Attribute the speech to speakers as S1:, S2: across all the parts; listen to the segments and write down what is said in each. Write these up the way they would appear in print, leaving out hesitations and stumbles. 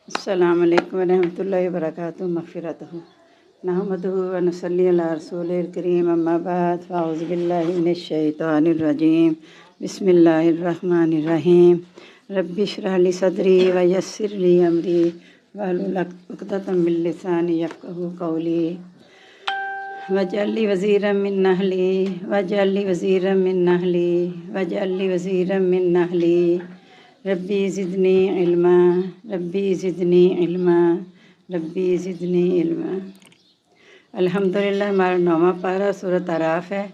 S1: السلام علیکم ورحمۃ اللہ وبرکاتہ مغفرتہ نحمدہ و نصلی علی رسول الکریم اما بعد فاعوذ باللہ من الشیطان الرجیم بسم اللہ الرحمن الرحیم رب اشرح لی صدری ویسر لی امری واحلل عقدۃ من لسانی یفقہوا قولی واجعل لی وزیرا من اہلی واجعل لی وزیرا من اہلی واجعل لی وزیرا من اہلی ربی زدنی علما ربی زدنی علما ربی زدنی علما۔ الحمدللہ ہمارا 9واں پارہ سورۃ اعراف ہے۔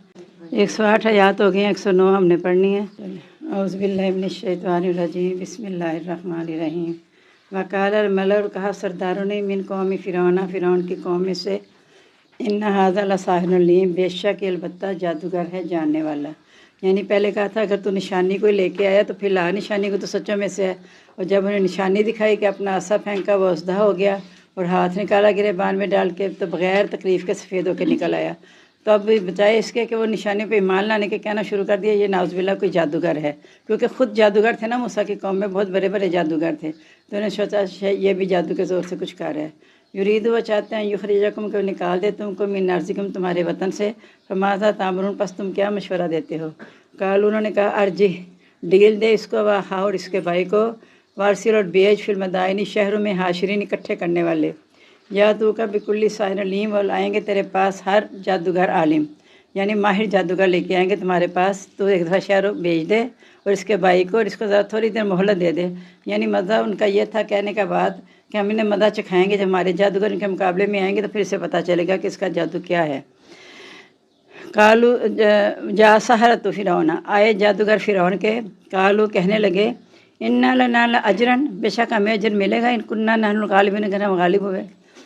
S1: 108 آیات ہو گئی ہیں، 109 ہم نے پڑھنی ہے۔ اعوذ باللہ من الشیطان الرجیم بسم اللہ الرحمن الرحیم۔ وقال الملأ، کہا سرداروں نے، من قوم فرعون، فرعون کی قوم میں سے، ان ھذا لساحر علیم، بے شک البتہ جادوگر ہے جاننے والا۔ یعنی پہلے کہا تھا اگر تو نشانی کوئی لے کے آیا تو پھر لا نشانی کو تو سچوں میں سے ہے، اور جب انہیں نشانی دکھائی کہ اپنا عصا پھینکا وہ اژدہا ہو گیا اور ہاتھ نکالا گریبان میں ڈال کے تو بغیر تکلیف کے سفید ہو کے نکل آیا، تو اب بجائے اس کے کہ وہ نشانی پہ ایمان لانے کے کہنا شروع کر دیا یہ نعوذ باللہ کوئی جادوگر ہے، کیونکہ خود جادوگر تھے نا، موسیٰ کی قوم میں بہت بڑے بڑے جادوگر تھے، تو انہیں سوچا یہ بھی جادو کے زور سے کچھ کر رہا ہے۔ یرید، وہ چاہتے ہیں، یخرجکم، کو نکال دے تم کو، من ارضکم، تمہارے وطن سے، فماذا تامرون، پس تم کیا مشورہ دیتے ہو؟ قالوا، انہوں نے کہا، ارجہ، ڈھیل دے اس کو، واہا، اور اس کے بھائی کو، وارسل، اور بھیج، فی المدائن، شہروں میں، حاشرین، اکٹھے کرنے والے، یا تو کا بکل ساحر علیم، اور آئیں گے تیرے پاس ہر جادوگر عالم، یعنی ماہر جادوگر لے کے آئیں گے تمہارے پاس، تو ایک دفعہ شہروں بھیج دے اور اس کے بھائی کو، اور اس کو ذرا تھوڑی دیر مہلت دے دے۔ یعنی مزہ ان کا یہ تھا کہنے کا بات کہ ہم انہیں مزہ چکھائیں گے، جب ہمارے جادوگر ان کے مقابلے میں آئیں گے تو پھر اسے پتہ چلے گا کہ اس کا جادو کیا ہے۔ قالو، جا سحرۃ فرعون، آئے جادوگر فرعون کے، قالو، کہنے لگے، انا لنا لاجرن، بے شک ہمیں اجر ملے گا، ان کننا نحن الغالبین، اگر ہم غالب ہوئے۔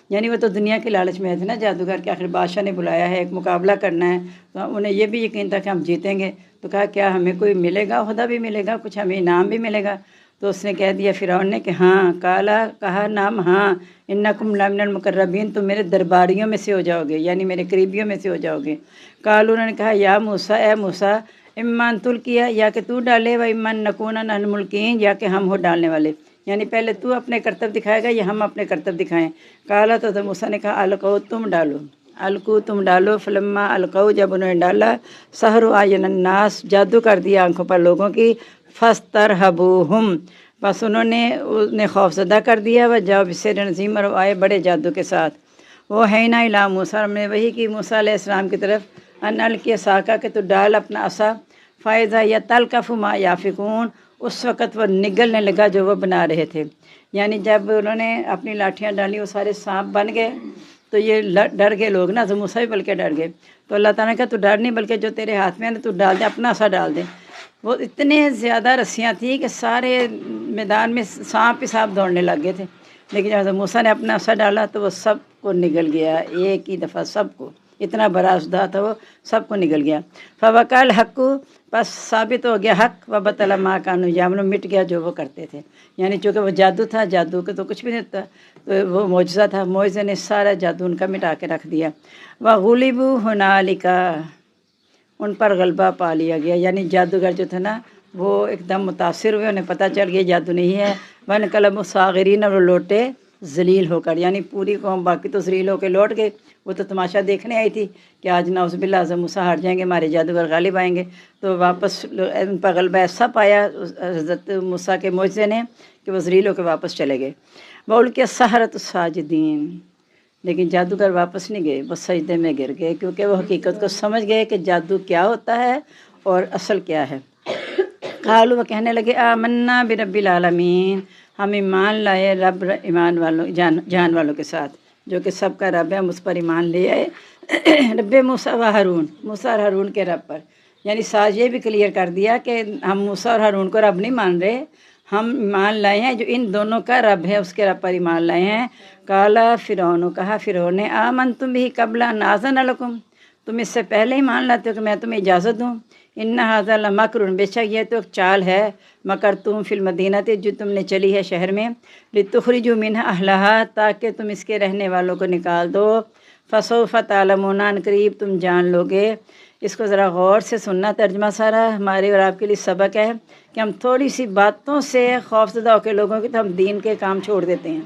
S1: یعنی وہ تو دنیا کے لالچ میں تھے نا جادوگر کے، آخر بادشاہ نے بلایا ہے، ایک مقابلہ کرنا ہے، تو انہیں یہ بھی یقین تھا کہ ہم جیتیں گے، تو کہا کیا ہمیں کوئی ملے گا، عہدہ بھی ملے گا، کچھ ہمیں انعام بھی ملے گا؟ تو اس نے کہہ دیا فرعون نے کہ ہاں، کالا، کہا، نام، ہاں، انکم لمن المقربین، تم میرے درباریوں میں سے ہو جاؤ گے، یعنی میرے قریبیوں میں سے ہو جاؤ گے۔ قالوا، انہوں نے کہا، یا موسیٰ، اے موسیٰ، اما ان تلقیا، یا کہ تو ڈالے، و اما ان نکون نحن الملقین، یا کہ ہم ہو ڈالنے والے، یعنی پہلے تو اپنے کرتب دکھائے گا یا ہم اپنے کرتب دکھائیں؟ قالا، تو موسیٰ نے کہا، القوا، تم ڈالو، القوا، تم ڈالو، فلما القوا، جب انہوں نے ڈالا، سحروا اعین الناس، جادو کر دیا آنکھوں پر لوگوں کی، فاسترہبوہم، بس انہیں خوف زدہ کر دیا، وجاؤ بسحر عظیم، اور آئے بڑے جادو کے ساتھ۔ وہ حینا الی موسیٰ، ہم نے وحی کی موسیٰ علیہ السلام کی طرف، ان القی عصاک، کہ تو ڈال اپنا عصا، فاذا ہی تلقف ما یافکون، اس وقت وہ نگلنے لگا جو وہ بنا رہے تھے۔ یعنی جب انہوں نے اپنی لاٹھیاں ڈالی وہ سارے سانپ بن گئے، تو یہ ڈر گئے لوگ نا، تو موسیٰ بھی بلکہ ڈر گئے، تو اللہ تعالیٰ نے کہا تو ڈر نہیں، بلکہ جو تیرے ہاتھ میں ہے نا تو ڈال دے، اپنا عصا ڈال دے۔ وہ اتنے زیادہ رسیاں تھیں کہ سارے میدان میں سانپ ہی سانپ دوڑنے لگ گئے تھے، لیکن جب موسیٰ نے اپنا عصا ڈالا تو وہ سب کو نگل گیا، ایک ہی دفعہ سب کو، اتنا بڑا اژدہا تھا وہ، سب کو نگل گیا۔ فوقع الحق، بس ثابت ہو گیا حق، وبطل ما کانوا یعملون، مٹ گیا جو وہ کرتے تھے، یعنی چونکہ وہ جادو تھا، جادو کے تو کچھ بھی نہیں ہوتا، تو وہ معجزہ تھا، معجزے نے سارا جادو ان کا مٹا کے رکھ دیا۔ وغلبوا ہنالک، ان پر غلبہ پا لیا گیا، یعنی جادوگر جو تھے نا وہ ایک دم متاثر ہوئے، انہیں پتہ چل گیا جادو نہیں ہے، وانقلبوا صاغرین، اور لوٹے ذلیل ہو کر، یعنی پوری قوم باقی تو ذلیل ہو کے لوٹ گئے، وہ تو تماشا دیکھنے آئی تھی کہ آج نعوذ باللہ اعظم موسیٰ ہار جائیں گے، ہمارے جادوگر غالب آئیں گے، تو واپس ان پر غلبہ ایسا پایا حضرت موسیٰ کے معجزے نے کہ وہ ذلیل ہو کے واپس چلے گئے۔ وَأُلْقِيَ السَّحَرَةُ ساجدین، لیکن جادوگر واپس نہیں گئے، وہ سجدے میں گر گئے، کیونکہ وہ حقیقت کو سمجھ گئے کہ جادو کیا ہوتا ہے اور اصل کیا ہے۔ قالوا، وہ کہنے لگے، آمنا برب العالمین، ہم ایمان لائے رب، ایمان والوں، جان والوں کے ساتھ، جو کہ سب کا رب ہے، ہم اس پر ایمان لے آئے، رب موسیٰ و ہارون، موسیٰ اور ہارون کے رب پر، یعنی ساتھ یہ بھی کلیئر کر دیا کہ ہم موسیٰ اور ہارون کو رب نہیں مان رہے، ہم ایمان لائے ہیں جو ان دونوں کا رب ہے، اس کے رب پر ایمان لائے ہیں۔ قالا فرعون، کہا فرعون نے، آمنتم بہ قبل ان آذن لکم، تم اس سے پہلے ہی مان لاتے ہو کہ میں تمہیں اجازت دوں؟ ان ھذا لمکر، بے شک یہ تو ایک چال ہے، مکرتم فی المدینہ، جو تم نے چلی ہے شہر میں، لتخرجوا منھا اہلھا، تاکہ تم اس کے رہنے والوں کو نکال دو، فسوف تعلمون، ان قریب تم جان لوگے۔ اس کو ذرا غور سے سننا، ترجمہ سارا ہمارے اور آپ کے لیے سبق ہے کہ ہم تھوڑی سی باتوں سے خوف زدہ ہو کے لوگوں کی تو ہم دین کے کام چھوڑ دیتے ہیں،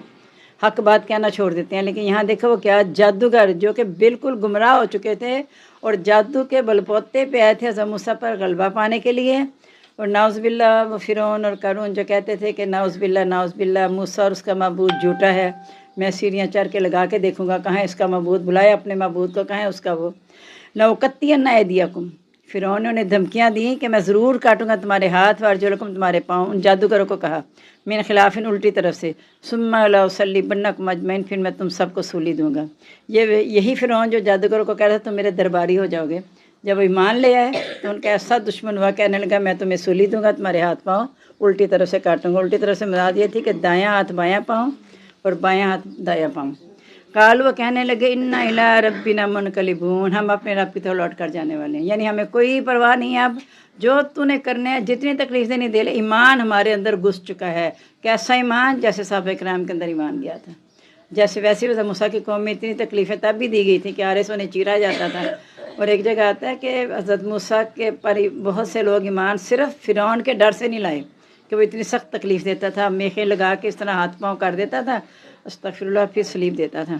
S1: حق بات کہنا چھوڑ دیتے ہیں۔ لیکن یہاں دیکھو وہ کیا جادوگر جو کہ بالکل گمراہ ہو چکے تھے اور جادو کے بل بوتے پہ آئے تھے حضرت موسیٰ پر غلبہ پانے کے لیے، اور نعوذ باللہ وہ فرعون اور قارون جو کہتے تھے کہ نعوذ باللہ موسیٰ اور اس کا معبود جھوٹا ہے، میں سیڑھیاں چڑھ کے لگا کے دیکھوں گا کہاں ہے اس کا معبود، بلائے اپنے معبود کو، کہاں ہے اس کا وہ۔ لَأُقَطِّعَنَّ أَيْدِيَكُمْ، فرعون نے دھمکیاں دیں کہ میں ضرور کاٹوں گا تمہارے ہاتھ، وارجلکم تمہارے پاؤں، ان جادوگروں کو کہا، من خلاف الٹی طرف سے، ثم لأصلبنکم اجمعین، پھر میں تم سب کو سولی دوں گا۔ یہی فرعون جو جادوگروں کو کہہ رہا تھا تم میرے درباری ہو جاؤ گے، جب ایمان لے آئے تو ان کا ایسا دشمن ہوا، کہنے لگا میں تمہیں سولی دوں گا، تمہارے ہاتھ پاؤں الٹی طرف سے کاٹوں گا۔ الٹی طرف سے مراد یہ تھی کہ دایاں ہاتھ بایاں پاؤں اور بایاں ہاتھ دایاں پاؤں۔ قال وہ کہنے لگے انا الی ربنا منقلبون، ہم اپنے رب کی طرف لوٹ کر جانے والے ہیں، یعنی ہمیں کوئی پرواہ نہیں ہے اب، جو تو نے کرنے ہیں، جتنی تکلیف دینی دے لے، ایمان ہمارے اندر گھس چکا ہے۔ کیسا ایمان؟ جیسے صحابہ کرام کے اندر ایمان گیا تھا، جیسے ویسے حضرت موسیٰ کی قوم میں اتنی تکلیفیں تب بھی دی گئی تھی کہ آرے سونے چیرا جاتا تھا۔ اور ایک جگہ آتا ہے کہ حضرت موسیٰ کے پر بہت سے لوگ ایمان صرف فرعون کے ڈر سے نہیں لائے کہ وہ اتنی سخت تکلیف دیتا تھا، میخیں لگا کے اس طرح ہاتھ پاؤں کر دیتا تھا، استغفراللہ، پھر سلیب دیتا تھا۔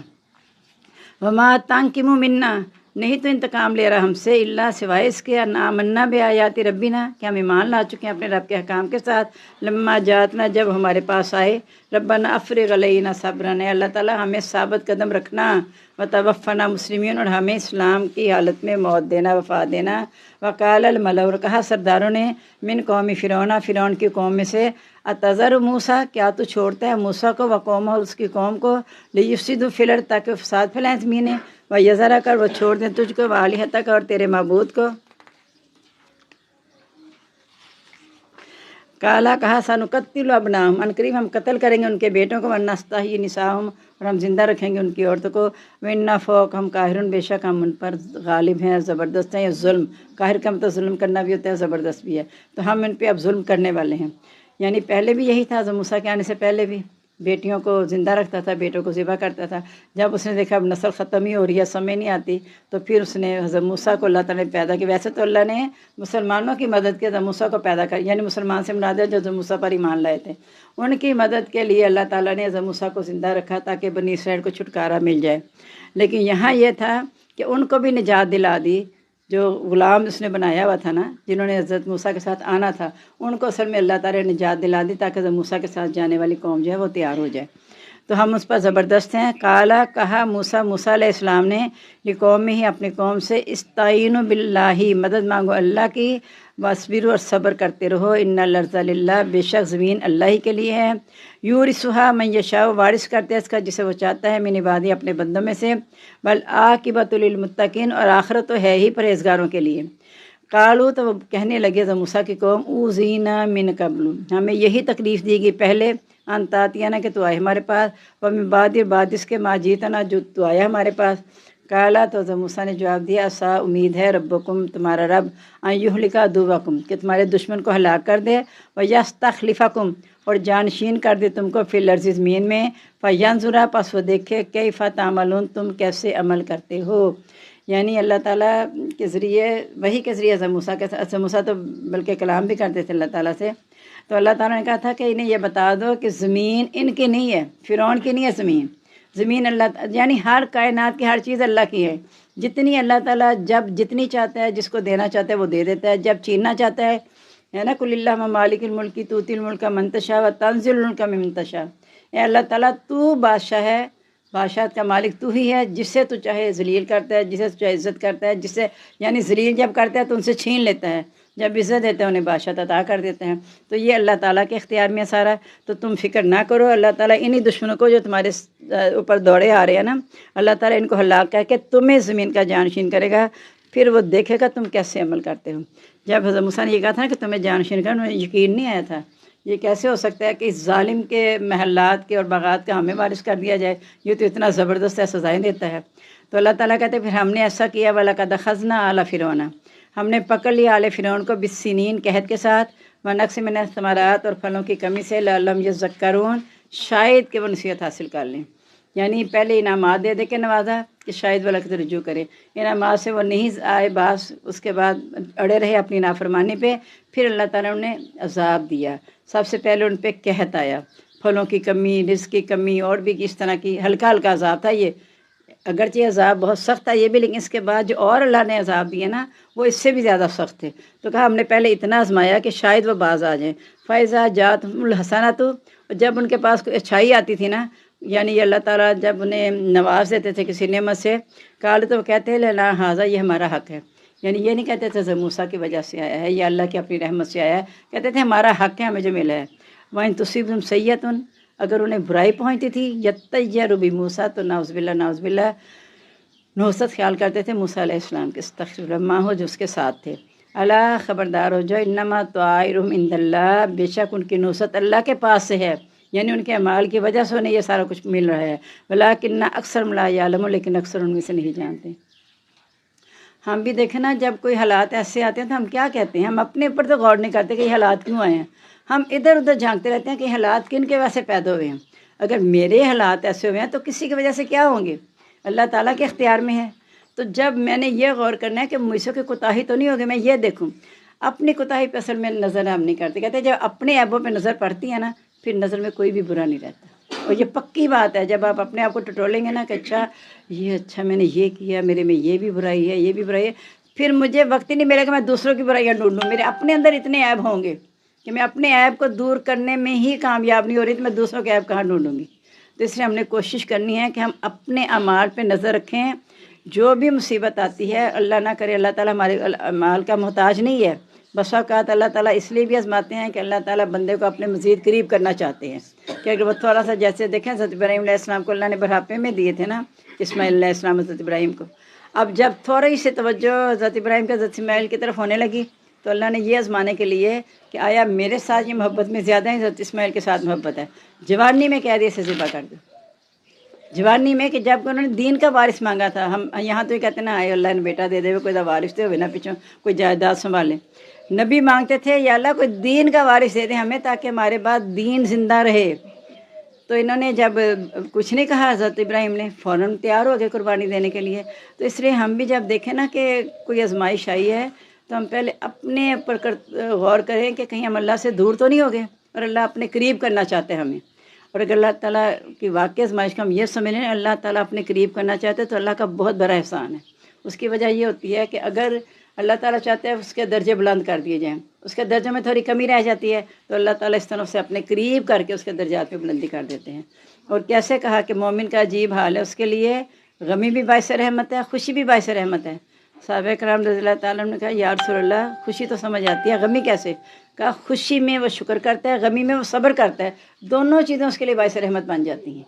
S1: وما تنقم منا، نہیں تو انتقام لے رہا ہم سے، اللہ سوائے اس کے ان آمنا بآیات ربنا، کہ ہم ایمان لا چکے ہیں اپنے رب کے احکام کے ساتھ، لما جاتنا، جب ہمارے پاس آئے، ربنا افرغ علینا صبرا، اللہ تعالیٰ ہمیں ثابت قدم رکھنا، وتوفنا مسلمین، اور ہمیں اسلام کی حالت میں موت دینا، وفات دینا۔ وقال الملأ، اور کہا سرداروں نے، من قوم فرعون، فرعون کی قوم میں سے، اتذر موسیٰ، کیا تو چھوڑتا ہے موسیٰ کو، وقومہ، اور اس کی قوم کو، لیفسدوا فی الارض، تاکہ فساد پھیلائیں زمین میں، ویذرک، اور وہ چھوڑ دیں تجھ کو، والہتک، اور تیرے معبود کو۔ کالا، کہا، سنقتل ابناہم، ان قریب ہم قتل کریں گے ان کے بیٹوں کو، ونستحیی نساءہم، اور ہم زندہ رکھیں گے ان کی عورتوں کو، وَإِنَّا فَوْقَهُمْ قَاهِرٌ، بے شک ہم ان پر غالب ہیں، زبردست ہیں۔ یہ ظلم، قاہر کا مطلب ظلم کرنا بھی ہوتا ہے، زبردست بھی ہے، تو ہم ان پہ اب ظلم کرنے والے ہیں۔ یعنی پہلے بھی یہی تھا، حضرت موسیٰ کے آنے سے پہلے بھی بیٹیوں کو زندہ رکھتا تھا، بیٹوں کو ذبح کرتا تھا۔ جب اس نے دیکھا اب نسل ختم ہی ہو رہی ہے، سمجھ نہیں آتی، تو پھر اس نے حضرت موسیٰ کو اللہ تعالیٰ نے پیدا کیا۔ ویسے تو اللہ نے مسلمانوں کی مدد کے حضرت موسیٰ کو پیدا کر، یعنی مسلمان سے مراد ہے جو حضرت موسیٰ پر ایمان لائے تھے، ان کی مدد کے لیے اللہ تعالیٰ نے حضرت موسیٰ کو زندہ رکھا تاکہ بنی اسرائیل کو چھٹکارا مل جائے۔ لیکن یہاں یہ تھا کہ ان کو بھی نجات دلا دی، جو غلام اس نے بنایا ہوا تھا نا، جنہوں نے حضرت موسیٰ کے ساتھ آنا تھا، ان کو اصل میں اللہ تعالیٰ نے نجات دلا دی تاکہ حضرت موسیٰ کے ساتھ جانے والی قوم جو ہے وہ تیار ہو جائے، تو ہم اس پر زبردست ہیں۔ قالا، کہا موسیٰ علیہ السلام نے، لقوم ہی، اپنی قوم سے، استعینوا باللہ، مدد مانگو اللہ کی، واصبروا، اور صبر کرتے رہو، ان الارض للہ، بے شک زمین اللہ ہی کے لیے ہے، یورثھا من یشاء، وارث کرتے ہیں اس کا جسے وہ چاہتا ہے، من عبادی، اپنے بندوں میں سے، والعاقبۃ للمتقین، اور آخرت تو ہے ہی پرہیزگاروں کے لیے۔ قالوا، تو وہ کہنے لگے حضرت موسیٰ کی قوم، اوذینا من قبل، ہمیں یہی تکلیف دی گئی پہلے، ان تاتینا، کہ تو آئے ہمارے پاس، ومن بعد، بعد اس کے، ما جیتنا، جو تو آیا ہمارے پاس۔ قالا، تو حضرت موسیٰ نے جواب دیا، عسیٰ، امید ہے، ربکم، تمہارا رب، ان یہلک عدوکم، کہ تمہارے دشمن کو ہلاک کر دے، ویستخلفکم، اور جانشین کر دے تم کو، فی الارض، زمین میں، فینظر، پس وہ دیکھے، کیف تعملون، تم کیسے عمل کرتے ہو۔ یعنی اللہ تعالیٰ کے ذریعے، وحی کے ذریعے حضرت موسیٰ کے ساتھ، حضرت موسیٰ تو بلکہ کلام بھی کرتے تھے اللہ تعالیٰ سے، تو اللہ تعالیٰ نے کہا تھا کہ انہیں یہ بتا دو کہ زمین ان کی نہیں ہے، فرعون کی نہیں ہے زمین، زمین اللہ، یعنی ہر کائنات کی ہر چیز اللہ کی ہے، جتنی اللہ تعالیٰ جب جتنی چاہتا ہے، جس کو دینا چاہتا ہے وہ دے دیتا ہے، جب چھیننا چاہتا ہے نا، قل اللہم مالک الملک تؤتی الملک من تشاء وتنزع الملک ممن تشاء، اے اللہ تعالیٰ تو بادشاہ ہے، بادشاہت کا مالک تو ہی ہے، جس سے تو چاہے ذلیل کرتا ہے، جسے تو چاہے عزت کرتا ہے، جسے یعنی ذلیل جب کرتا ہے تو ان سے چھین لیتا ہے، جب عزت دیتے ہیں انہیں بادشاہت عطا کر دیتے ہیں، تو یہ اللہ تعالیٰ کے اختیار میں سارا، تو تم فکر نہ کرو، اللہ تعالیٰ انہی دشمنوں کو جو تمہارے اوپر دوڑے آ رہے ہیں نا، اللہ تعالیٰ ان کو ہلاک کر کے تمہیں زمین کا جانشین کرے گا، پھر وہ دیکھے گا تم کیسے عمل کرتے ہو۔ جب حضرت موسیٰ نے یہ کہا تھا کہ تمہیں جانشین کرنا، انہیں یقین نہیں آیا تھا، یہ کیسے ہو سکتا ہے کہ اس ظالم کے محلات کے اور باغات کا ہمیں وارث کر دیا جائے، یہ تو اتنا زبردست ہے، سزائیں دیتا ہے۔ تو اللہ تعالیٰ کہتے ہیں پھر ہم نے ایسا کیا، وَلَقَدْ أَخَذْنَا آلَ فِرْعَوْنَ، ہم نے پکڑ لیا آل فرعون کو، بالسنین، قحط کے ساتھ، وَنَقْصٍ مِنَ الثَّمَرَاتِ، اور پھلوں کی کمی سے، لَعَلَّهُمْ يَذَّكَّرُونَ، شاید کہ وہ نصیحت حاصل کر لیں، یعنی پہلے انعامات دے دے کے نوازا کہ شاید وہ اللہ کی طرف رجوع کرے، انعامات سے وہ نہیں آئے باز، اس کے بعد اڑے رہے اپنی نافرمانی پہ، پھر اللہ تعالیٰ نے عذاب دیا، سب سے پہلے ان پہ قحط آیا، پھلوں کی کمی، رزق کی کمی، اور بھی اس طرح کی ہلکا ہلکا عذاب تھا یہ، اگرچہ عذاب بہت سخت تھا یہ بھی، لیکن اس کے بعد جو اور اللہ نے عذاب دیے نا وہ اس سے بھی زیادہ سخت تھے۔ تو کہا ہم نے پہلے اتنا آزمایا کہ شاید وہ باز آ جائیں۔ فائزہ جات الحسنۃ، جب ان کے پاس کوئی اچھائی آتی تھی نا، یعنی یہ اللہ تعالیٰ جب انہیں نواز دیتے تھے کسی نعمت سے، قال تو وہ کہتے ہیں لنا ھذا، یہ ہمارا حق ہے، یعنی یہ نہیں کہتے تھے موسیٰ کی وجہ سے آیا ہے، یہ اللہ کی اپنی رحمت سے آیا ہے، کہتے تھے ہمارا حق ہے، ہمیں جو ملا ہے۔ وَإِن تُصِبْهُمْ سَیِّئَةٌ، اگر انہیں برائی پہنچتی تھی، یطیروا بموسیٰ، تو نعوذ باللہ نعوذ باللہ نحوست خیال کرتے تھے موسیٰ علیہ السلام کے، استغفر اللہ، ماں ہو جو اس کے ساتھ تھے، اللہ خبردار ہو جو، انما طائرہم عند اللہ، بے شک ان کی نحوست اللہ کے پاس سے ہے، یعنی ان کے اعمال کی وجہ سے انہیں یہ سارا کچھ مل رہا ہے، ولکن اکثرهم لا یعلمون، لیکن اکثر ان میں سے نہیں جانتے۔ ہم بھی دیکھیں نا، جب کوئی حالات ایسے آتے ہیں تو ہم کیا کہتے ہیں، ہم اپنے اوپر تو غور نہیں کرتے کہ یہ حالات کیوں آئے ہیں، ہم ادھر ادھر جھانکتے رہتے ہیں کہ حالات کن کے وجہ سے پیدا ہوئے ہیں۔ اگر میرے حالات ایسے ہوئے ہیں تو کسی کی وجہ سے کیا ہوں گے، اللہ تعالیٰ کے اختیار میں ہے۔ تو جب میں نے یہ غور کرنا ہے کہ مجھ سے کوئی کوتاہی تو نہیں ہوگی، میں یہ دیکھوں، اپنی کوتاہی پہ اصل میں نظر ہم نہیں کرتے، کہتے ہیں جب اپنے عیبوں پہ نظر پڑتی ہے نا پھر نظر میں کوئی بھی برا نہیں رہتا۔ اور یہ پکی بات ہے، جب آپ اپنے آپ کو ٹٹولیں گے نا کہ اچھا میں نے یہ کیا، میرے میں یہ بھی برائی ہے، یہ بھی برائی ہے، پھر مجھے وقت ہی نہیں ملے گا میں دوسروں کی برائیاں ڈھونڈوں، میرے اپنے اندر اتنے عیب ہوں گے کہ میں اپنے عیب کو دور کرنے میں ہی کامیاب نہیں ہو رہی، تو میں دوسروں کے عیب کہاں ڈھونڈوں گی۔ تو اس لیے ہم نے کوشش کرنی ہے کہ ہم اپنے اعمال پہ نظر رکھیں، جو بھی مصیبت آتی ہے اللہ نہ کرے، اللہ تعالیٰ ہمارے اعمال کا محتاج نہیں ہے، بس اوقات اللہ تعالیٰ اس لیے بھی آزماتے ہیں کہ اللہ تعالیٰ بندے کو اپنے مزید قریب کرنا چاہتے ہیں، کہ اگر وہ تھوڑا سا، جیسے دیکھیں حضرت ابراہیم علیہ السلام کو اللہ نے بڑھاپے میں دیے تھے نا، اسماعیل علیہ السلام حضرت ابراہیم کو، اب جب تھوڑی سی توجہ حضرت ابراہیم کے حضرت اسماعیل کی طرف ہونے لگی تو اللہ نے یہ آزمانے کے لیے کہ آیا میرے ساتھ یہ محبت میں زیادہ ہے، حضرت اسماعیل کے ساتھ محبت ہے، جوانی میں کہہ دیا اسے ذبح کر دو، جوانی میں، کہ جب انہوں نے دین کا وارث مانگا تھا، ہم یہاں تو یہ کہتے ہیں نا آئے اللہ نے بیٹا دے دے، کوئی وارث دے ہوئے نا پیچھوں کوئی جائیداد سنبھالے، نبی مانگتے تھے یا اللہ کوئی دین کا وارث دے دے ہمیں تاکہ ہمارے بعد دین زندہ رہے۔ تو انہوں نے جب کچھ نہیں کہا حضرت ابراہیم نے، فوراً تیار ہو گئے قربانی دینے کے لیے۔ تو اس لیے ہم بھی جب دیکھیں نا کہ کوئی آزمائش آئی ہے تو ہم پہلے اپنے اوپر غور کریں کہ کہیں ہم اللہ سے دور تو نہیں ہو گئے، اور اللہ اپنے قریب کرنا چاہتے ہیں ہمیں، اور اگر اللہ تعالیٰ کی واقعی آزمائش کو ہم یہ سمجھ لیں اللہ تعالیٰ اپنے قریب کرنا چاہتے ہیں تو اللہ کا بہت بڑا احسان ہے۔ اس کی وجہ یہ ہوتی ہے کہ اگر اللہ تعالیٰ چاہتے ہیں اس کے درجے بلند کر دیے جائیں، اس کے درجے میں تھوڑی کمی رہ جاتی ہے تو اللہ تعالیٰ اس طرح سے اپنے قریب کر کے اس کے درجات پہ بلندی کر دیتے ہیں۔ اور کیسے کہا کہ مومن کا عجیب حال ہے، اس کے لیے غمی بھی باعث رحمت ہے، خوشی بھی باعث رحمت ہے۔ صحابہ کرام رضی اللہ تعالیٰ نے کہا یا رسول اللہ خوشی تو سمجھ آتی ہے، غمی کیسے؟ کہا خوشی میں وہ شکر کرتا ہے، غمی میں وہ صبر کرتا ہے، دونوں چیزیں اس کے لیے باعث رحمت بن جاتی ہیں۔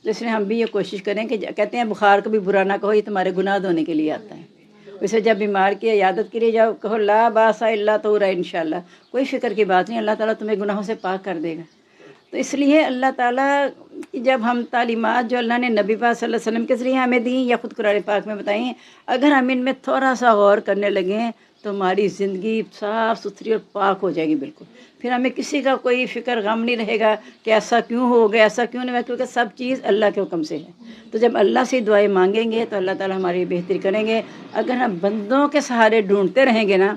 S1: تو اس لیے ہم بھی یہ کوشش کریں کہ کہتے ہیں بخار کو بھی برا نہ کہو، یہ تمہارے گناہ دھونے کے لیے آتا ہے۔ اسے جب بیمار کی عیادت کے لیے جاؤ کہو لا باس الا طہور، انشاءاللہ کوئی فکر کی بات نہیں، اللہ تعالیٰ تمہیں گناہوں سے پاک کر دے گا۔ تو اس لیے اللہ تعالیٰ جب ہم تعلیمات جو اللہ نے نبی پاک صلی اللہ علیہ وسلم کے ذریعے ہمیں دیں یا خود قرآن پاک میں بتائیں، اگر ہم ان میں تھوڑا سا غور کرنے لگیں تو ہماری زندگی صاف ستھری اور پاک ہو جائے گی بالکل، پھر ہمیں کسی کا کوئی فکر غم نہیں رہے گا کہ ایسا کیوں ہو گیا، ایسا کیوں نہیں ہوا، کیونکہ سب چیز اللہ کے حکم سے ہے۔ تو جب اللہ سے دعائیں مانگیں گے تو اللہ تعالیٰ ہماری بہتری کریں گے۔ اگر ہم بندوں کے سہارے ڈھونڈتے رہیں گے نا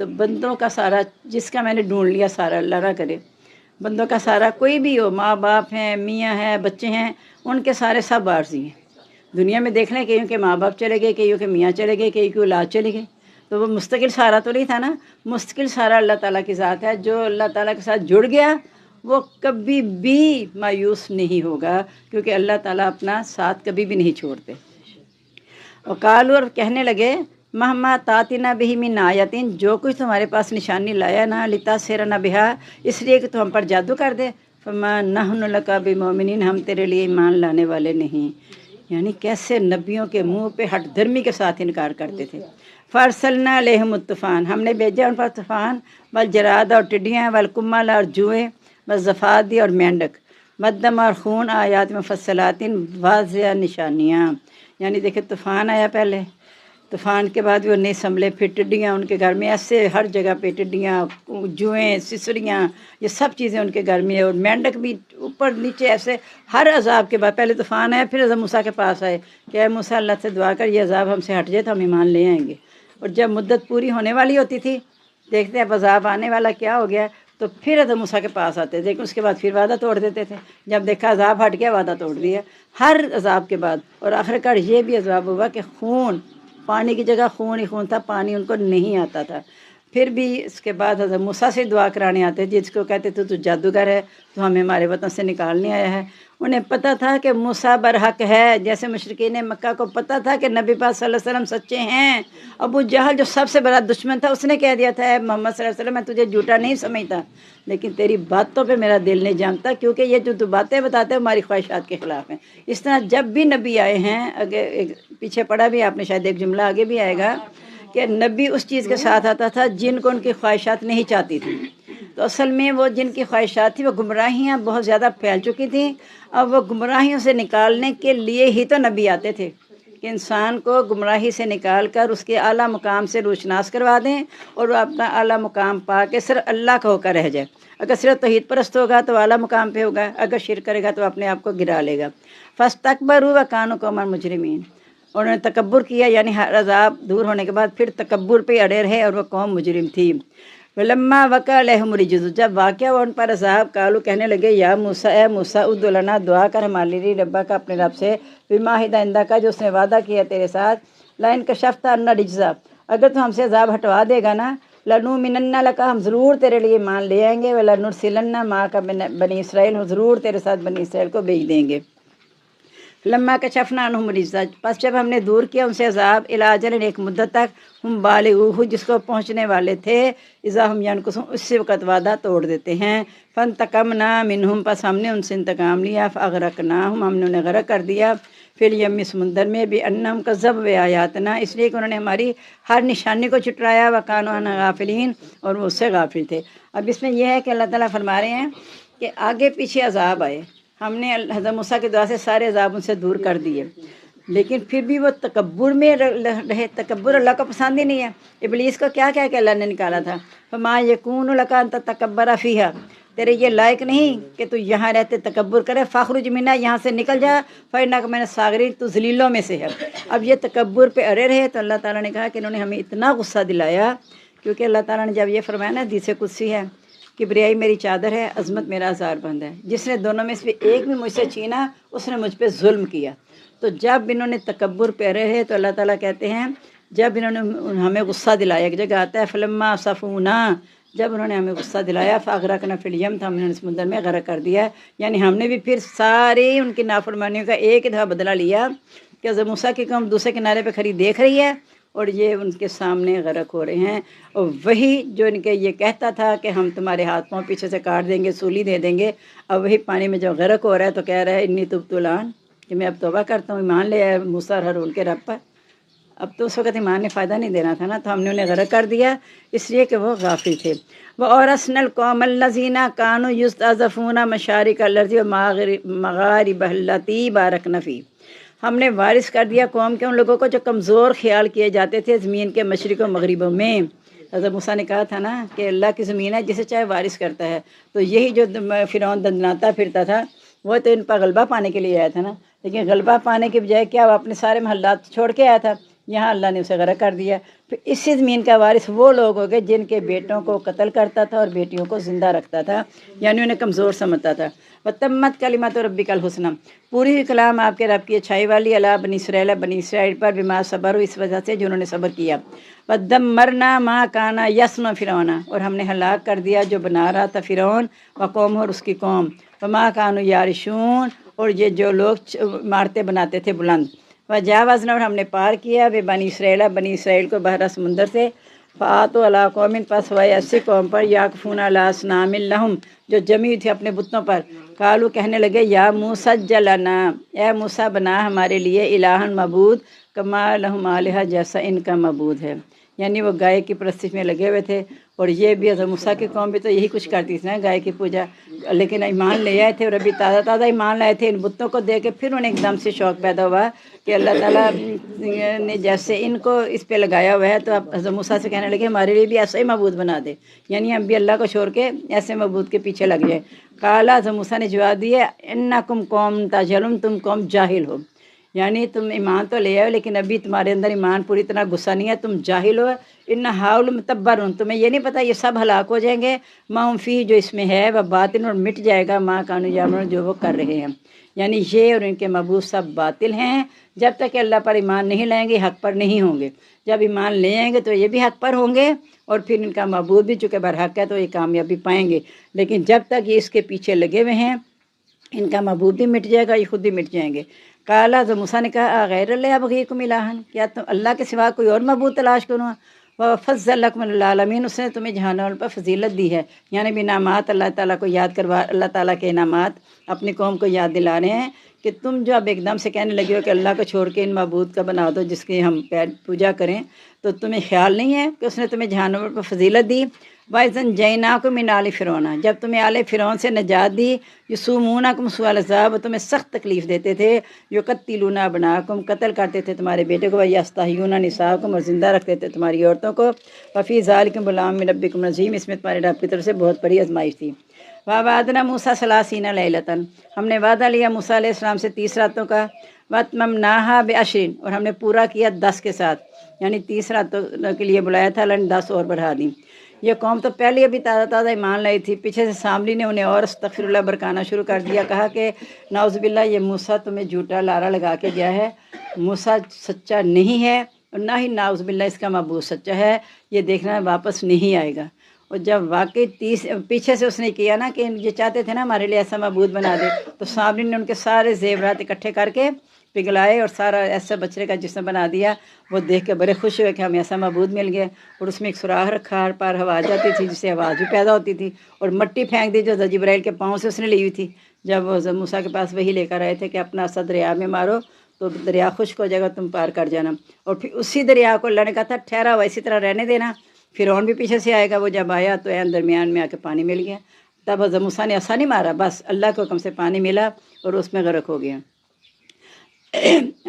S1: تو بندوں کا سارا، جس کا میں نے ڈھونڈ لیا سارا، اللہ نہ کرے بندوں کا سارا کوئی بھی ہو، ماں باپ ہیں، میاں ہیں، بچے ہیں، ان کے سارے سب عارضی ہیں۔ دنیا میں دیکھ لیں کئیوں کے ماں باپ چلے گئے، کئیوں کے میاں چلے گئے، کئیوں کی اولاد چلی گئی، تو وہ مستقل سہارا تو نہیں تھا نا، مستقل سہارا اللہ تعالیٰ کی ذات ہے۔ جو اللہ تعالیٰ کے ساتھ جڑ گیا وہ کبھی بھی مایوس نہیں ہوگا، کیونکہ اللہ تعالیٰ اپنا ساتھ کبھی بھی نہیں چھوڑتے۔ وقالوا، اور کہنے لگے، مہما تاتنا بہ من آیتن، جو کچھ تمہارے پاس نشانی لایا نا، لتاسحرنا بہا، اس لیے کہ تو ہم پر جادو کر دے، فما نحن لک بمؤمنین، ہم تیرے لیے ایمان لانے والے نہیں۔ یعنی کیسے نبیوں کے منہ پہ ہٹ دھرمی کے ساتھ انکار کرتے تھے۔ فارسلنا علیہم الطوفان، ہم نے بھیجا ان پر طوفان، والجراد اور ٹڈیاں، والقمل اور جوئیں، والضفادع اور مینڈک، والدم اور خون، آیات مفصلات، واضح نشانیاں۔ یعنی دیکھیں طوفان آیا پہلے، طوفان کے بعد وہ نہیں سنبھلے، پھر ٹڈیاں ان کے گھر میں، ایسے ہر جگہ پہ ٹڈیاں، جوئیں، سسریاں، یہ سب چیزیں ان کے گھر میں، اور مینڈک بھی اوپر نیچے، ایسے ہر عذاب کے بعد پہلے طوفان آیا، پھر حضرت موسیٰ کے پاس آئے کہ اے موسیٰ اللہ سے دعا کر یہ عذاب ہم سے ہٹ جائے تو ہم ایمان لے آئیں گے۔ اور جب مدت پوری ہونے والی ہوتی تھی، دیکھتے ہیں عذاب آنے والا کیا ہو گیا، تو پھر حضرت موسیٰ کے پاس آتے تھے، لیکن اس کے بعد پھر وعدہ توڑ دیتے تھے۔ جب دیکھا عذاب ہٹ گیا، وعدہ توڑ دیا ہر عذاب کے بعد۔ اور آخر کار یہ بھی عذاب ہوا کہ خون، پانی کی جگہ خون ہی خون تھا، پانی ان کو نہیں آتا تھا۔ پھر بھی اس کے بعد حضرت موسیٰ سے دعا کرانے آتے، جس کو کہتے تھے تو جادوگر ہے، تو ہمیں ہمارے وطن سے نکالنے آیا ہے۔ انہیں پتہ تھا کہ موسیٰ برحق ہے، جیسے مشرکین مکہ کو پتہ تھا کہ نبی پاک صلی اللہ علیہ وسلم سچے ہیں۔ ابو جہل جو سب سے بڑا دشمن تھا، اس نے کہہ دیا تھا اے محمد صلی اللہ علیہ وسلم میں تجھے جھوٹا نہیں سمجھتا، لیکن تیری باتوں پہ میرا دل نہیں جانتا، کیونکہ یہ جو تو باتیں بتاتے ہیں ہماری خواہشات کے خلاف ہیں۔ اس طرح جب بھی نبی آئے ہیں، اگر پیچھے پڑھا بھی آپ نے، شاید ایک جملہ آگے بھی آئے گا کہ نبی اس چیز کے ساتھ آتا تھا جن کو ان کی خواہشات نہیں چاہتی تھی۔ تو اصل میں وہ جن کی خواہشات تھی، وہ گمراہیاں بہت زیادہ پھیل چکی تھیں، اب وہ گمراہیوں سے نکالنے کے لیے ہی تو نبی آتے تھے کہ انسان کو گمراہی سے نکال کر اس کے اعلیٰ مقام سے روشناس کروا دیں، اور وہ اپنا اعلیٰ مقام پا کے صرف اللہ کا ہو کر رہ جائے۔ اگر صرف توحید پرست ہوگا تو اعلیٰ مقام پہ ہوگا، اگر شرک کرے گا تو اپنے آپ کو گرا لے گا۔ فاستکبروا وکانوا قوما مجرمین، انہوں نے تکبر کیا، یعنی ہر عذاب دور ہونے کے بعد پھر تکبر پہ اڑے رہے، اور وہ قوم مجرم تھی۔ ولما وقع علیہم الرجز، جب واقعہ ہوا ان پر عذاب، قالوا کہنے لگے یا موسیٰ، اے موسیٰ ادع لنا، دعا کر ہمارے لیے ربا کا، اپنے رب سے، بما عہد عندک کا، جو اس نے وعدہ کیا تیرے ساتھ، لئن کشفت عنا الرجز، اگر تو ہم سے عذاب ہٹوا دے گا نا، لنؤمنن لک، ہم ضرور تیرے لیے مان لے آئیں گے، ولنرسلن معک بنی اسرائیل، ہم ضرور تیرے ساتھ بنی اسرائیل کو بھیج دیں گے۔ لما کشفنا عنہم الرجز، پس جب ہم نے دور کیا ان سے عذاب، الی اجل، ایک مدت تک، ہم بالغوہ، جس کو پہنچنے والے تھے، اذا ہم ینکثون، اس سے وقت وعدہ توڑ دیتے ہیں۔ فانتقمنا منہم، پس ہم نے ان سے انتقام لیا، فاغرقناہم، ہم نے انہیں غرق کر دیا، فی الیم، سمندر میں، بانہم کذبوا بآیاتنا، اس لیے کہ انہوں نے ہماری ہر نشانی کو چٹرایا، وکانوا عنہا غافلین، اور وہ اس سے غافل تھے۔ اب اس میں یہ ہے کہ اللہ تعالیٰ فرما رہے ہیں کہ آگے پیچھے عذاب آئے، ہم نے حضرت موسیٰ کی دعا سے سارے عذاب ان سے دور کر دیے، لیکن پھر بھی وہ تکبر میں رہے۔ تکبر اللہ کو پسند ہی نہیں ہے۔ ابلیس کو کیا کہہ کے اللہ نے نکالا تھا، فما یکون لک ان تتکبر فیہا، تیرے یہ لائق نہیں کہ تو یہاں رہتے تکبر کرے، فاخرج منہا، یہاں سے نکل جا، فإنک من الصاغرین، تو ذلیلوں میں سے ہے۔ اب یہ تکبر پہ اڑے رہے، تو اللہ تعالیٰ نے کہا کہ انہوں نے ہمیں اتنا غصہ دلایا، کیونکہ اللہ تعالیٰ نے جب یہ فرمایا نا، حدیث قدسی ہے، کبریائی میری چادر ہے، عظمت میرا ہزار بند ہے، جس نے دونوں میں سے ایک بھی مجھ سے چھینا، اس نے مجھ پہ ظلم کیا۔ تو جب انہوں نے تکبر پہ رہے، تو اللہ تعالیٰ کہتے ہیں جب انہوں نے ہمیں غصہ دلایا، ایک جگہ آتا ہے فلما صفونا، جب انہوں نے ہمیں غصہ دلایا، فاغرقنا فی الیم، تو ہم نے سمندر میں غرق کر دیا، یعنی ہم نے بھی پھر ساری ان کی نافرمانیوں کا ایک دفعہ بدلہ لیا کہ حضرت موسیٰ کی قوم دوسرے کنارے پہ کھڑی دیکھ رہی ہے، اور یہ ان کے سامنے غرق ہو رہے ہیں، اور وہی جو ان کے یہ کہتا تھا کہ ہم تمہارے ہاتھ پاؤں پیچھے سے کاٹ دیں گے، سولی دے دیں گے، اب وہی پانی میں جب غرق ہو رہا ہے تو کہہ رہا ہے انی تبت الآن، کہ میں اب توبہ کرتا ہوں، ایمان لے آیا موسیٰ اور ہارون کے رب پر۔ اب تو اس وقت ایمان نے فائدہ نہیں دینا تھا نا، تو ہم نے انہیں غرق کر دیا، اس لیے کہ وہ غافل تھے۔ وَأَوْرَثْنَا الْقَوْمَ الَّذِينَ كَانُوا يُسْتَضْعَفُونَ مَشَارِقَ الْأَرْضِ وَمَغَارِبَهَا الَّتِي بَارَكْنَا فِيهَا، ہم نے وارث کر دیا قوم کے ان لوگوں کو جو کمزور خیال کیے جاتے تھے زمین کے مشرق و مغربوں میں۔ حضرت موسیٰ نے کہا تھا نا کہ اللہ کی زمین ہے جسے چاہے وارث کرتا ہے، تو یہی جو فرعون دندناتا پھرتا تھا، وہ تو ان پر غلبہ پانے کے لیے آیا تھا نا، لیکن غلبہ پانے کے بجائے کیا، وہ اپنے سارے محلات چھوڑ کے آیا تھا، یہاں اللہ نے اسے غرق کر دیا۔ پھر اسی زمین کا وارث وہ لوگ ہو گئے جن کے بیٹوں کو قتل کرتا تھا اور بیٹیوں کو زندہ رکھتا تھا، یعنی انہیں کمزور سمجھتا تھا۔ وَتَمَّتْ كَلِمَتُ رَبِّكَ الْحُسْنَى، پوری ہوئی کلام آپ کے رب کی اچھائی والی، علی بنی اسرائیل، بنی اسرائیل پر، بما صبروا، اس وجہ سے جنہوں نے صبر کیا۔ وَدَمَّرْنَا مَا كَانَ يَصْنَعُ فِرْعَوْنَ، اور ہم نے ہلاک کر دیا جو بنا رہا تھا فرعون، وقوم، اور اس کی قوم، وَمَا كَانُوا يَعْرِشُونَ، اور یہ جو لوگ عمارتیں بناتے تھے بلند۔ وَجَاوَزْنَا، اور ہم نے پار کیا، بنی اسرائیل، بنی اسرائیل کو بحر سمندر سے، فَآتُوا عَلَىٰ قَوْمٍ، پس ہوئے ایسی قوم پر، یَعْکُفُونَ عَلَىٰ أَصْنَامٍ لَهُمْ، جو جمی ہوئی تھی اپنے بتوں پر، قالوا، کہنے لگے، یا موسیٰ اجعل لنا، اے موسیٰ بنا ہمارے لیے، الہًا معبود، کما لہم آلہہ، جیسا ان کا معبود ہے، یعنی وہ گائے کی پرستش میں لگے ہوئے تھے، اور یہ بھی حضرت موسیٰ کی قوم بھی تو یہی کچھ کرتی تھی نا، گائے کی پوجا، لیکن ایمان لے آئے تھے، اور ابھی تازہ تازہ ایمان لائے تھے، ان بتوں کو دیکھ کے پھر انہیں ایک دم سے شوق پیدا ہوا کہ اللہ تعالیٰ نے جیسے ان کو اس پہ لگایا ہوا ہے، تو اب حضرت موسیٰ سے کہنے لگے ہمارے لیے بھی ایسا ہی معبود بنا دے، یعنی ہم بھی اللہ کو چھوڑ کے ایسے معبود کے پیچھے لگ جائیں۔ قال، حضرت موسیٰ نے جواب دیا، انکم قوم تجہلون، تم قوم جاہل ہو، یعنی تم ایمان تو لے آؤ لیکن ابھی تمہارے اندر ایمان پوری طرح گھسا نہیں ہے، تم جاہل ہو۔ ان حاول متبرن، تمہیں یہ نہیں پتہ یہ سب ہلاک ہو جائیں گے، ما ہم فی جو اس میں ہے وہ باطل، اور مٹ جائے گا ما کانوا یعملون جو وہ کر رہے ہیں۔ یعنی یہ اور ان کے معبود سب باطل ہیں، جب تک کہ اللہ پر ایمان نہیں لائیں گے حق پر نہیں ہوں گے۔ جب ایمان لے آئیں گے تو یہ بھی حق پر ہوں گے، اور پھر ان کا معبود بھی چونکہ برحق ہے تو یہ کامیابی پائیں گے۔ لیکن جب تک یہ اس کے پیچھے لگے ہوئے ہیں، ان کا معبود بھی مٹ جائے گا، یہ خود بھی مٹ جائیں گے۔ قالا، تو موسیٰ نے کہا غیر اللہ ابغیکم الہا، کیا تم اللہ کے سوا کوئی اور معبود تلاش کروں؟ وفضلکم العالمین، اس نے تمہیں جہانوں پر فضیلت دی ہے، یعنی بھی انعامات اللہ تعالیٰ کو یاد کروا، اللہ تعالیٰ کے انعامات اپنی قوم کو یاد دلا رہے ہیں کہ تم جو اب ایک دم سے کہنے لگے ہو کہ اللہ کو چھوڑ کے ان معبود کا بنا دو جس کی ہم پوجا کریں، تو تمہیں خیال نہیں ہے کہ اس نے تمہیں جہانوں پر فضیلت دی۔ وَإِذْ أَنجَيْنَاكُم مِّنْ آلِ فِرْعَوْنَ، جب تمہیں آل فرعون سے نجات دی، یسومونکم سوء العذاب، وہ تمہیں سخت تکلیف دیتے تھے، یقتلون ابناءکم، قتل کرتے تھے تمہارے بیٹے کو، ویستحیون نساءکم، اور زندہ رکھتے تھے تمہاری عورتوں کو، وفی ذالکم بلاء من ربکم عظیم، اس میں تمہارے رب کی طرف سے بہت بڑی آزمائش تھی۔ وَوَعَدْنَا مُوسَىٰ 30 لَيْلَةً، ہم نے وعدہ لیا موسیٰ علیہ السلام سے 30 راتوں کا، وَأَتْمَمْنَاهَا بِعَشْرٍ، اور ہم نے پورا کیا 10 کے ساتھ، یعنی 30 راتوں کے لیے بلایا تھا، اللہ نے 10 اور بڑھا دی۔ یہ قوم تو پہلے ابھی تازہ تازہ ایمان لائی تھی، پیچھے سے سامری نے انہیں اور استغفر اللہ برکانا شروع کر دیا، کہا کہ نعوذ باللہ یہ موسیٰ تمہیں جھوٹا لارا لگا کے گیا ہے، موسیٰ سچا نہیں ہے، اور نہ ہی نعوذ باللہ اس کا معبود سچا ہے، یہ دیکھنا واپس نہیں آئے گا۔ اور جب واقعی پیچھے سے اس نے کیا نا کہ یہ چاہتے تھے نا ہمارے لیے ایسا معبود بنا دے، تو سامری نے ان کے سارے زیورات اکٹھے کر کے پگھلائے اور سارا ایسا بچڑے کا جسم بنا دیا۔ وہ دیکھ کے بڑے خوش ہوئے کہ ہمیں ایسا معبود مل گیا، اور اس میں ایک سوراخ رکھا، ہر پار ہوا جاتی تھی جس سے آواز بھی پیدا ہوتی تھی، اور مٹی پھینک دی جو جبرائیل کے پاؤں سے اس نے لی ہوئی تھی، جب وہ موسیٰ کے پاس وہی لے کر آئے تھے کہ اپنا سا دریا میں مارو تو دریا خشک ہو جائے گا، تم پار کر جانا۔ اور پھر اسی دریا کو اللہ نے کہا تھا ٹھہرا ہوا اسی طرح رہنے دینا، فرعون بھی پیچھے سے آئے گا، وہ جب آیا تو عین درمیان میں آ کے پانی مل گیا، تب حضرت موسیٰ نے ایسا نہیں مارا، بس اللہ کے حکم سے پانی ملا اور اس میں غرق ہو گیا۔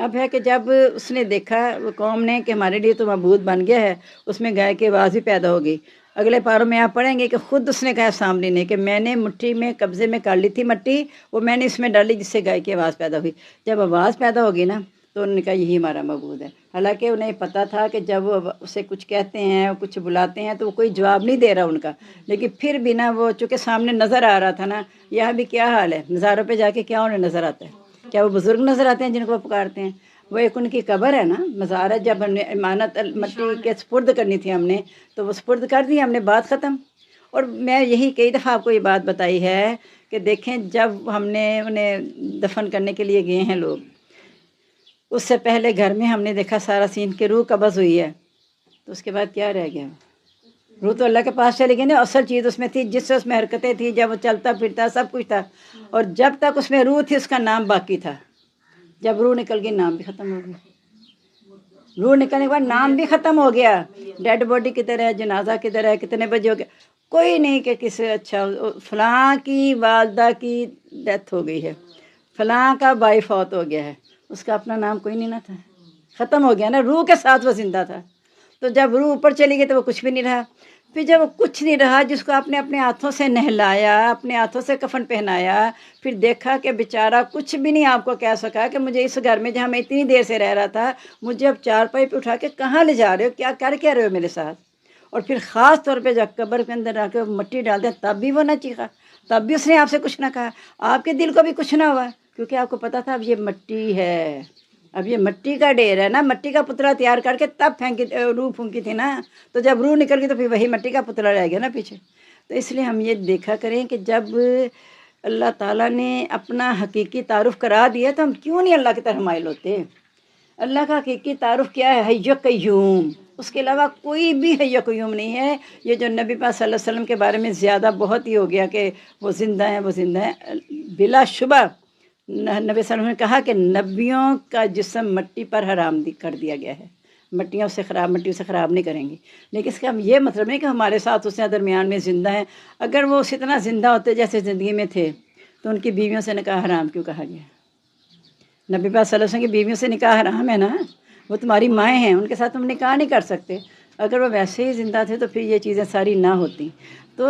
S1: اب ہے کہ جب اس نے دیکھا وہ قوم نے کہ ہمارے لیے تو معبود بن گیا ہے، اس میں گائے کی آواز بھی پیدا ہو گئی۔ اگلے پاروں میں آپ پڑھیں گے کہ خود اس نے کہا سامری نے کہ میں نے مٹھی میں قبضے میں کر لی تھی مٹی، وہ میں نے اس میں ڈالی جس سے گائے کی آواز پیدا ہوئی۔ جب آواز پیدا ہوگی نا تو انہوں نے کہا یہی ہمارا معبود ہے، حالانکہ انہیں پتہ تھا کہ جب وہ اسے کچھ کہتے ہیں کچھ بلاتے ہیں تو وہ کوئی جواب نہیں دے رہا ان کا، لیکن پھر بھی نا وہ چونکہ سامنے نظر آ رہا تھا نا، یہاں بھی کیا حال ہے، مزاروں پہ جا کے کیا انہیں نظر آتا ہے؟ کیا وہ بزرگ نظر آتے ہیں جن کو وہ پکارتے ہیں؟ وہ ایک ان کی قبر ہے نا، مزار ہے، جب ہم نے امانت مٹی کے سپرد کرنی تھی ہم نے تو وہ سپرد کر دی ہم نے، بات ختم۔ اور میں یہی کئی دفعہ آپ کو یہ بات بتائی ہے کہ دیکھیں جب ہم نے انہیں دفن کرنے کے لیے گئے ہیں لوگ، اس سے پہلے گھر میں ہم نے دیکھا سارا سین کہ روح قبض ہوئی ہے، تو اس کے بعد کیا رہ گیا؟ روح تو اللہ کے پاس چلی گئی نا، اصل چیز اس میں تھی جس سے اس میں حرکتیں تھی، جب وہ چلتا پھرتا سب کچھ تھا، اور جب تک اس میں روح تھی اس کا نام باقی تھا، جب روح نکل گئی نام بھی ختم ہو گیا، روح نکلنے کے بعد نام بھی ختم ہو گیا۔ ڈیڈ باڈی کدھر ہے، جنازہ کدھر ہے، کتنے بجے ہو گیا، کوئی نہیں کہ کسی اچھا فلاں کی والدہ کی ڈیتھ ہو گئی ہے، فلاں کا بھائی فوت ہو گیا ہے، اس کا اپنا نام کوئی نہیں نہ تھا، ختم ہو گیا نا، روح کے ساتھ وہ زندہ تھا۔ تو جب روح اوپر چلی گئی تو وہ کچھ بھی نہیں رہا، پھر جب وہ کچھ نہیں رہا جس کو آپ نے اپنے ہاتھوں سے نہلایا، اپنے ہاتھوں سے کفن پہنایا، پھر دیکھا کہ بیچارہ کچھ بھی نہیں آپ کو کہہ سکا کہ مجھے اس گھر میں جہاں میں اتنی دیر سے رہ رہا تھا مجھے اب چارپائی پہ اٹھا کے کہاں لے جا رہے ہو، کیا کر کے رہے ہو میرے ساتھ؟ اور پھر خاص طور پہ جب قبر کے اندر آ کے مٹی ڈال دیں تب بھی وہ نہ چیخا، تب بھی اس نے آپ سے کچھ نہ کہا، آپ کے دل کو بھی کچھ نہ ہوا، کیونکہ آپ کو پتا تھا اب یہ مٹی ہے، اب یہ مٹی کا ڈھیر ہے نا، مٹی کا پتلا تیار کر کے تب پھینکی روح پھونکی تھی نا، تو جب روح نکل گئی تو پھر وہی مٹی کا پتلا رہ گیا نا پیچھے۔ تو اس لیے ہم یہ دیکھا کریں کہ جب اللہ تعالیٰ نے اپنا حقیقی تعارف کرا دیا تو ہم کیوں نہیں اللہ کی طرف مائل ہوتے؟ اللہ کا حقیقی تعارف کیا ہے؟ حی قیوم، اس کے علاوہ کوئی بھی حی قیوم نہیں ہے۔ یہ جو نبی پاک صلی اللہ علیہ وسلم کے بارے میں زیادہ بہت ہی ہو گیا کہ وہ زندہ ہیں وہ زندہ ہیں، بلا شبہ نبی صلی اللہ علیہ وسلم نے کہا کہ نبیوں کا جسم مٹی پر حرام کر دیا گیا ہے، مٹیوں سے خراب، مٹی سے خراب نہیں کریں گی، لیکن اس کا یہ مطلب نہیں کہ ہمارے ساتھ اس درمیان میں زندہ ہیں۔ اگر وہ اسی طرح زندہ ہوتے جیسے زندگی میں تھے تو ان کی بیویوں سے نکاح حرام کیوں کہا گیا؟ نبی پاک صلی اللہ علیہ وسلم کی بیویوں سے نکاح حرام ہے نا، وہ تمہاری مائیں ہیں، ان کے ساتھ تم نکاح نہیں کر سکتے۔ اگر وہ ویسے ہی زندہ تھے تو پھر یہ چیزیں ساری نہ ہوتی۔ تو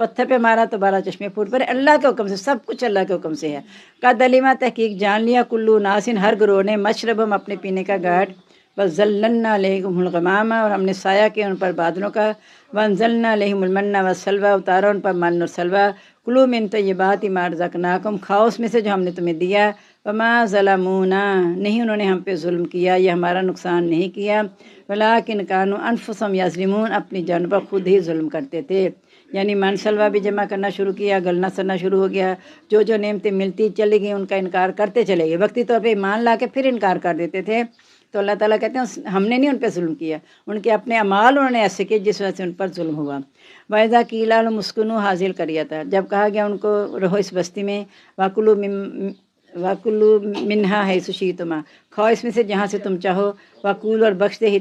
S1: پتھر پہ مارا تو 12 چشمے پھوٹ پڑے، اللہ کے حکم سے، سب کچھ اللہ کے حکم سے ہے۔ قد علیما تحقیق جان لیا، کلو ناسن ہر گروہ نے، مشربم اپنے پینے کا گھاٹ، وَظَلَّلْنَا عَلَيْهِمُ الْغَمَامَ اور ہم نے سایہ کیا ان پر بادلوں کا، وَأَنزَلْنَا عَلَيْهِمُ الْمَنَّ وَالسَّلْوَىٰ اتارا ان پر من اور سلوہ، کلوا مِن طیبات ما رزقناکم کھاؤ اس میں سے جو ہم نے تمہیں دیا، وما ظلمونا نہیں انہوں نے ہم پہ ظلم کیا، یہ ہمارا نقصان نہیں کیا، ولیکن کانوا انفسہم یظلمون اپنی جان پر خود ہی ظلم کرتے تھے۔ یعنی من سلوہ بھی جمع کرنا شروع کیا، گلنا سڑنا شروع ہو گیا، جو جو نعمتیں ملتی چلی گئی ان کا انکار کرتے چلے گئے، وقتی طور پہ ایمان لا کے پھر انکار کر دیتے تھے۔ تو اللہ تعالیٰ کہتے ہیں ہم نے نہیں ان پہ ظلم کیا، ان کے اپنے اعمال انہوں نے ایسے کیے جس وجہ سے ان پر ظلم ہوا۔ وَإِذَا قِيلَ لَهُمُ اسْكُنُوا هَٰذِهِ الْقَرْيَةَ جب کہا گیا ان کو رہو اس بستی میں، وَكُلُوا مِنْهَا حَيْثُ شِئْتُمْ کھاؤ اس میں سے جہاں سے تم چاہو، وَقُولُوا اور بخش دے،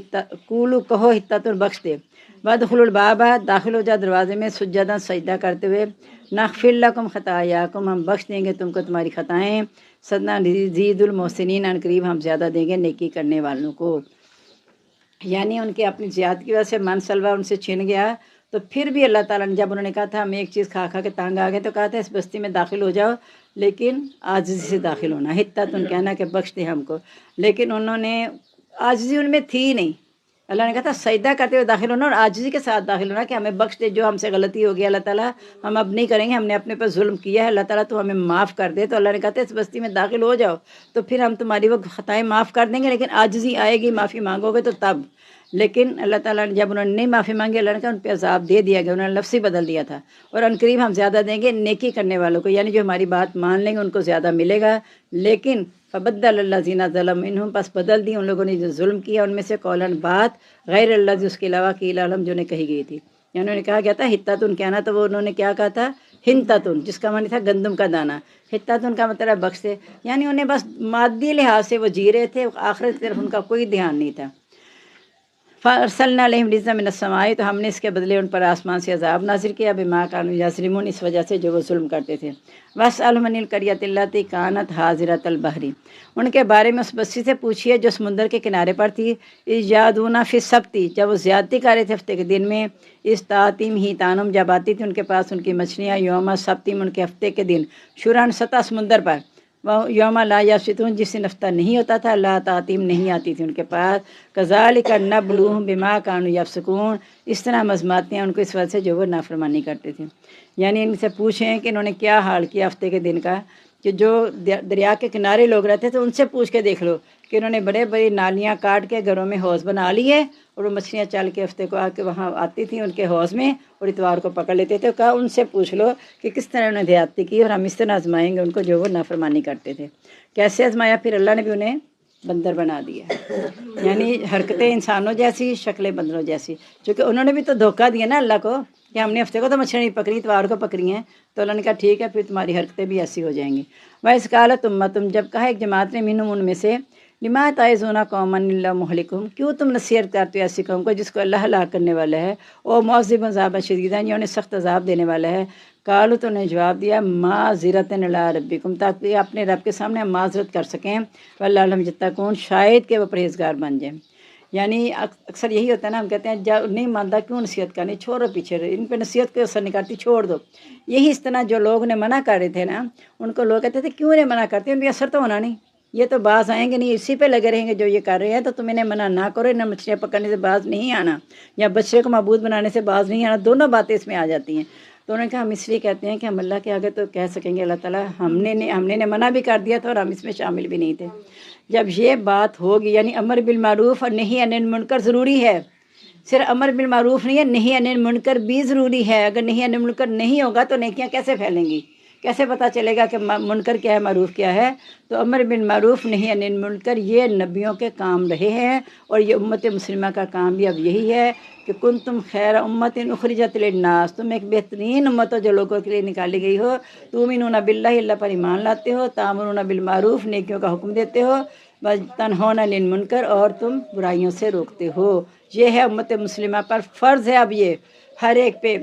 S1: قولوا کہو حطۃ بخش دے، وَادْخُلُوا الْبَابَ داخل ہو جا دروازے میں، سجداً سجدہ کرتے ہوئے، نَغْفِرْ لَكُمْ خَطَايَاكُمْ ہم بخش دیں گے تم کو تمہاری خطائیں، سنزيد المحسنین عن قریب ہم زیادہ دیں گے نیکی کرنے والوں کو۔ یعنی ان کے اپنی زیادتی کی وجہ سے من سلوہ ان سے چھن گیا، تو پھر بھی اللہ تعالیٰ نے جب انہوں نے کہا تھا ہم ایک چیز کھا کھا کے تانگ آ گئے، تو کہا تھا اس بستی میں داخل ہو جاؤ لیکن عاجزی سے داخل ہونا، حطۃ کہنا کہ بخش دے ہم کو، لیکن انہوں نے عاجزی ان میں تھی نہیں۔ اللہ نے کہا تھا سجدہ کرتے ہوئے داخل ہونا اور عاجزی کے ساتھ داخل ہونا کہ ہمیں بخش دے، جو ہم سے غلطی ہو گیا اللہ تعالیٰ ہم اب نہیں کریں گے، ہم نے اپنے پر ظلم کیا ہے، اللہ تعالیٰ تو ہمیں معاف کر دے۔ تو اللہ نے کہا تھا اس بستی میں داخل ہو جاؤ تو پھر ہم تمہاری وہ خطائیں معاف کر دیں گے، لیکن عاجزی آئے گی، معافی مانگو گے تو تب۔ لیکن اللہ تعالیٰ نے جب انہوں نے نہیں معافی مانگی، اللہ نے کہا ان پہ عذاب دے دیا گیا، انہوں نے لفظ ہی بدل دیا تھا، اور ان قریب ہم زیادہ دیں گے نیکی کرنے والوں کو، یعنی جو ہماری بات مان لیں گے ان کو زیادہ ملے گا۔ لیکن فبدل الذین ظلموا منہم پس بدل دی ان لوگوں نے جو ظلم کیا ان میں سے قولاً بات غیر الذی اس کے علاوہ قیل لہم جو انہیں کہی گئی تھی، یعنی انہوں نے کہا گیا تھا حطۃ کہنا، تو وہ انہوں نے کیا کہا تھا حنطۃ، جس کا معنی تھا گندم کا دانہ، حطۃ کا مطلب بخش دے، یعنی انہیں بس مادی لحاظ سے وہ جی رہے تھے، آخرت کی طرف ان کا کوئی دھیان نہیں تھا۔ فَأَرْسَلْنَا عَلَيْهِمْ رِجْزًا مِّنَ السَّمَاءِ تو ہم نے اس کے بدلے ان پر آسمان سے عذاب نازل کیا، بِمَا كَانُوا يَظْلِمُونَ اس وجہ سے جو وہ ظلم کرتے تھے۔ وَاسْأَلْهُمْ عَنِ الْقَرْيَةِ الَّتِي كَانَتْ حَاضِرَةَ الْبَحْرِ ان کے بارے میں اس بستی سے پوچھیے جو سمندر کے کنارے پر تھی، اِذْ يَعْدُونَ فِي السَّبْتِ جب وہ زیادتی کر رہے تھے ہفتے کے دن میں، اِذْ تَأْتِيهِمْ حِیتَانُهُمْ جب آتی تھی ان کے پاس ان کی مچھلیاں، یوم سبتہم ان کے ہفتے کے دن، شرعاً سطح سمندر پر، یوم لا یبسطون جس دن ہفتہ نہیں ہوتا تھا، لا تأتیہم نہیں آتی تھی ان کے پاس، کذالک نبلوہم بما کانوا یفسقون اس طرح مزماتے ہیں ان کو اس وجہ سے جو وہ نافرمانی کرتے تھے۔ یعنی ان سے پوچھیں کہ انہوں نے کیا حال کیا ہفتے کے دن کا، کہ جو دریا کے کنارے لوگ رہتے تھے ان سے پوچھ کے دیکھ لو کہ انہوں نے بڑے بڑی نالیاں کاٹ کے گھروں میں حوض بنا لیے، اور وہ مچھلیاں چل کے ہفتے کو آ کے وہاں آتی تھیں ان کے حوض میں اور اتوار کو پکڑ لیتے تھے۔ کہا ان سے پوچھ لو کہ کس طرح انہوں نے زیادتی کی، اور ہم اس طرح آزمائیں گے ان کو جو وہ نافرمانی کرتے تھے۔ کیسے آزمایا؟ پھر اللہ نے بھی انہیں بندر بنا دیا، یعنی حرکتیں انسانوں جیسی، شکلیں بندروں جیسی، چونکہ انہوں نے بھی تو دھوکہ دیا نا اللہ کو کہ ہم نے ہفتے کو تو مچھلی نہیں پکڑی، اتوار کو پکڑی ہیں، تو اللہ نے کہا ٹھیک ہے پھر تمہاری حرکتیں بھی ایسی ہو جائیں گی۔ وَإِذْ قَالَتْ أُمَّةٌ جب کہا ایک جماعت نے منہم ان میں سے، لِمَا تَعِظُونَ قَوْمًا اللَّهُ مُهْلِكُهُمْ کیوں تم نصیحت کرتے ہو ایسی قوم کو جس کو اللہ ہلاک کرنے والا ہے، او مُعَذِّبٌ عذابًا شدیدًا یا انہیں سخت عذاب دینے والا ہے۔ قالوا تو انہیں جواب دیا معذرۃ الی ربکم تاکہ اپنے رب کے سامنے ہم معذرت کر سکیں، وَلَعَلَّهُمْ یتقون شاید کہ وہ پرہیزگار بن جائیں۔ یعنی اکثر یہی ہوتا ہے نا، ہم کہتے ہیں جب نہیں مانتا کیوں نصیحت کرنی، چھوڑو پیچھے، ان پہ نصیحت کوئی اثر نہیں کرتی، چھوڑ دو۔ یہی اس طرح جو لوگ نے منع کر رہے تھے نا، ان کو لوگ کہتے تھے کیوں انہیں منع کرتے ہیں، ان پہ اثر تو ہونا نہیں، یہ تو باز آئیں گے نہیں، اسی پہ لگے رہیں گے جو یہ کر رہے ہیں، تو تم انہیں منع نہ کرو، انہیں مچھلیاں پکڑنے سے باز نہیں آنا یا بچے کو معبود بنانے سے باز نہیں آنا، دونوں باتیں اس میں آ جاتی ہیں۔ تو انہوں نے کہا ہم اس لیے کہتے ہیں کہ ہم اللہ کے آگے تو کہہ سکیں گے اللہ تعالیٰ ہم نے منع بھی کر دیا تھا اور ہم اس میں شامل بھی نہیں تھے۔ جب یہ بات ہوگی، یعنی امر بالمعروف اور نہی عن المنکر ضروری ہے، صرف امر بالمعروف نہیں ہے، نہی عن المنکر بھی ضروری ہے۔ اگر نہی عن المنکر نہیں ہوگا تو نیکیاں کیسے پھیلیں گی، کیسے پتہ چلے گا کہ منکر کیا ہے، معروف کیا ہے؟ تو امر بالمعروف نہی عن المنکر یہ نبیوں کے کام رہے ہیں، اور یہ امت مسلمہ کا کام بھی اب یہی ہے کہ کنتم خیر امت اخرجت للناس تم ایک بہترین امت ہو جو لوگوں کے لیے نکالی گئی ہو، تؤمنون باللہ اللہ پر ایمان لاتے ہو، تأمرون بالمعروف نیکیوں کا حکم دیتے ہو، تنہون عن المنکر اور تم برائیوں سے روکتے ہو۔ یہ ہے امت مسلمہ پر فرض ہے اب یہ ہر ایک پہ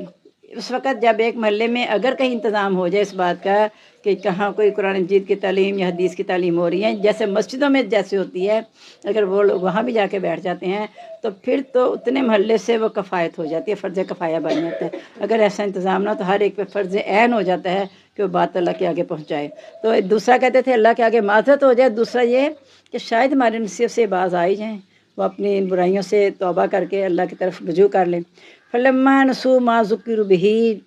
S1: اس وقت جب ایک محلے میں اگر کہیں انتظام ہو جائے اس بات کا کہ کہاں کوئی قرآن مجید کی تعلیم یا حدیث کی تعلیم ہو رہی ہے، جیسے مسجدوں میں جیسے ہوتی ہے، اگر وہ لوگ وہاں بھی جا کے بیٹھ جاتے ہیں تو پھر تو اتنے محلے سے وہ کفایت ہو جاتی ہے، فرض کفایہ بن جاتا ہے۔ اگر ایسا انتظام نہ ہو تو ہر ایک پہ فرض عین ہو جاتا ہے کہ وہ بات اللہ کے آگے پہنچائے۔ تو دوسرا کہتے تھے اللہ کے آگے معذرت ہو جائے، دوسرا یہ کہ شاید ہمارے نصیب سے باز آ ہی جائیں، وہ اپنی ان برائیوں سے توبہ کر کے اللہ کی طرف رجوع کر لیں۔ فلما نسوا ما ذکروا بہ،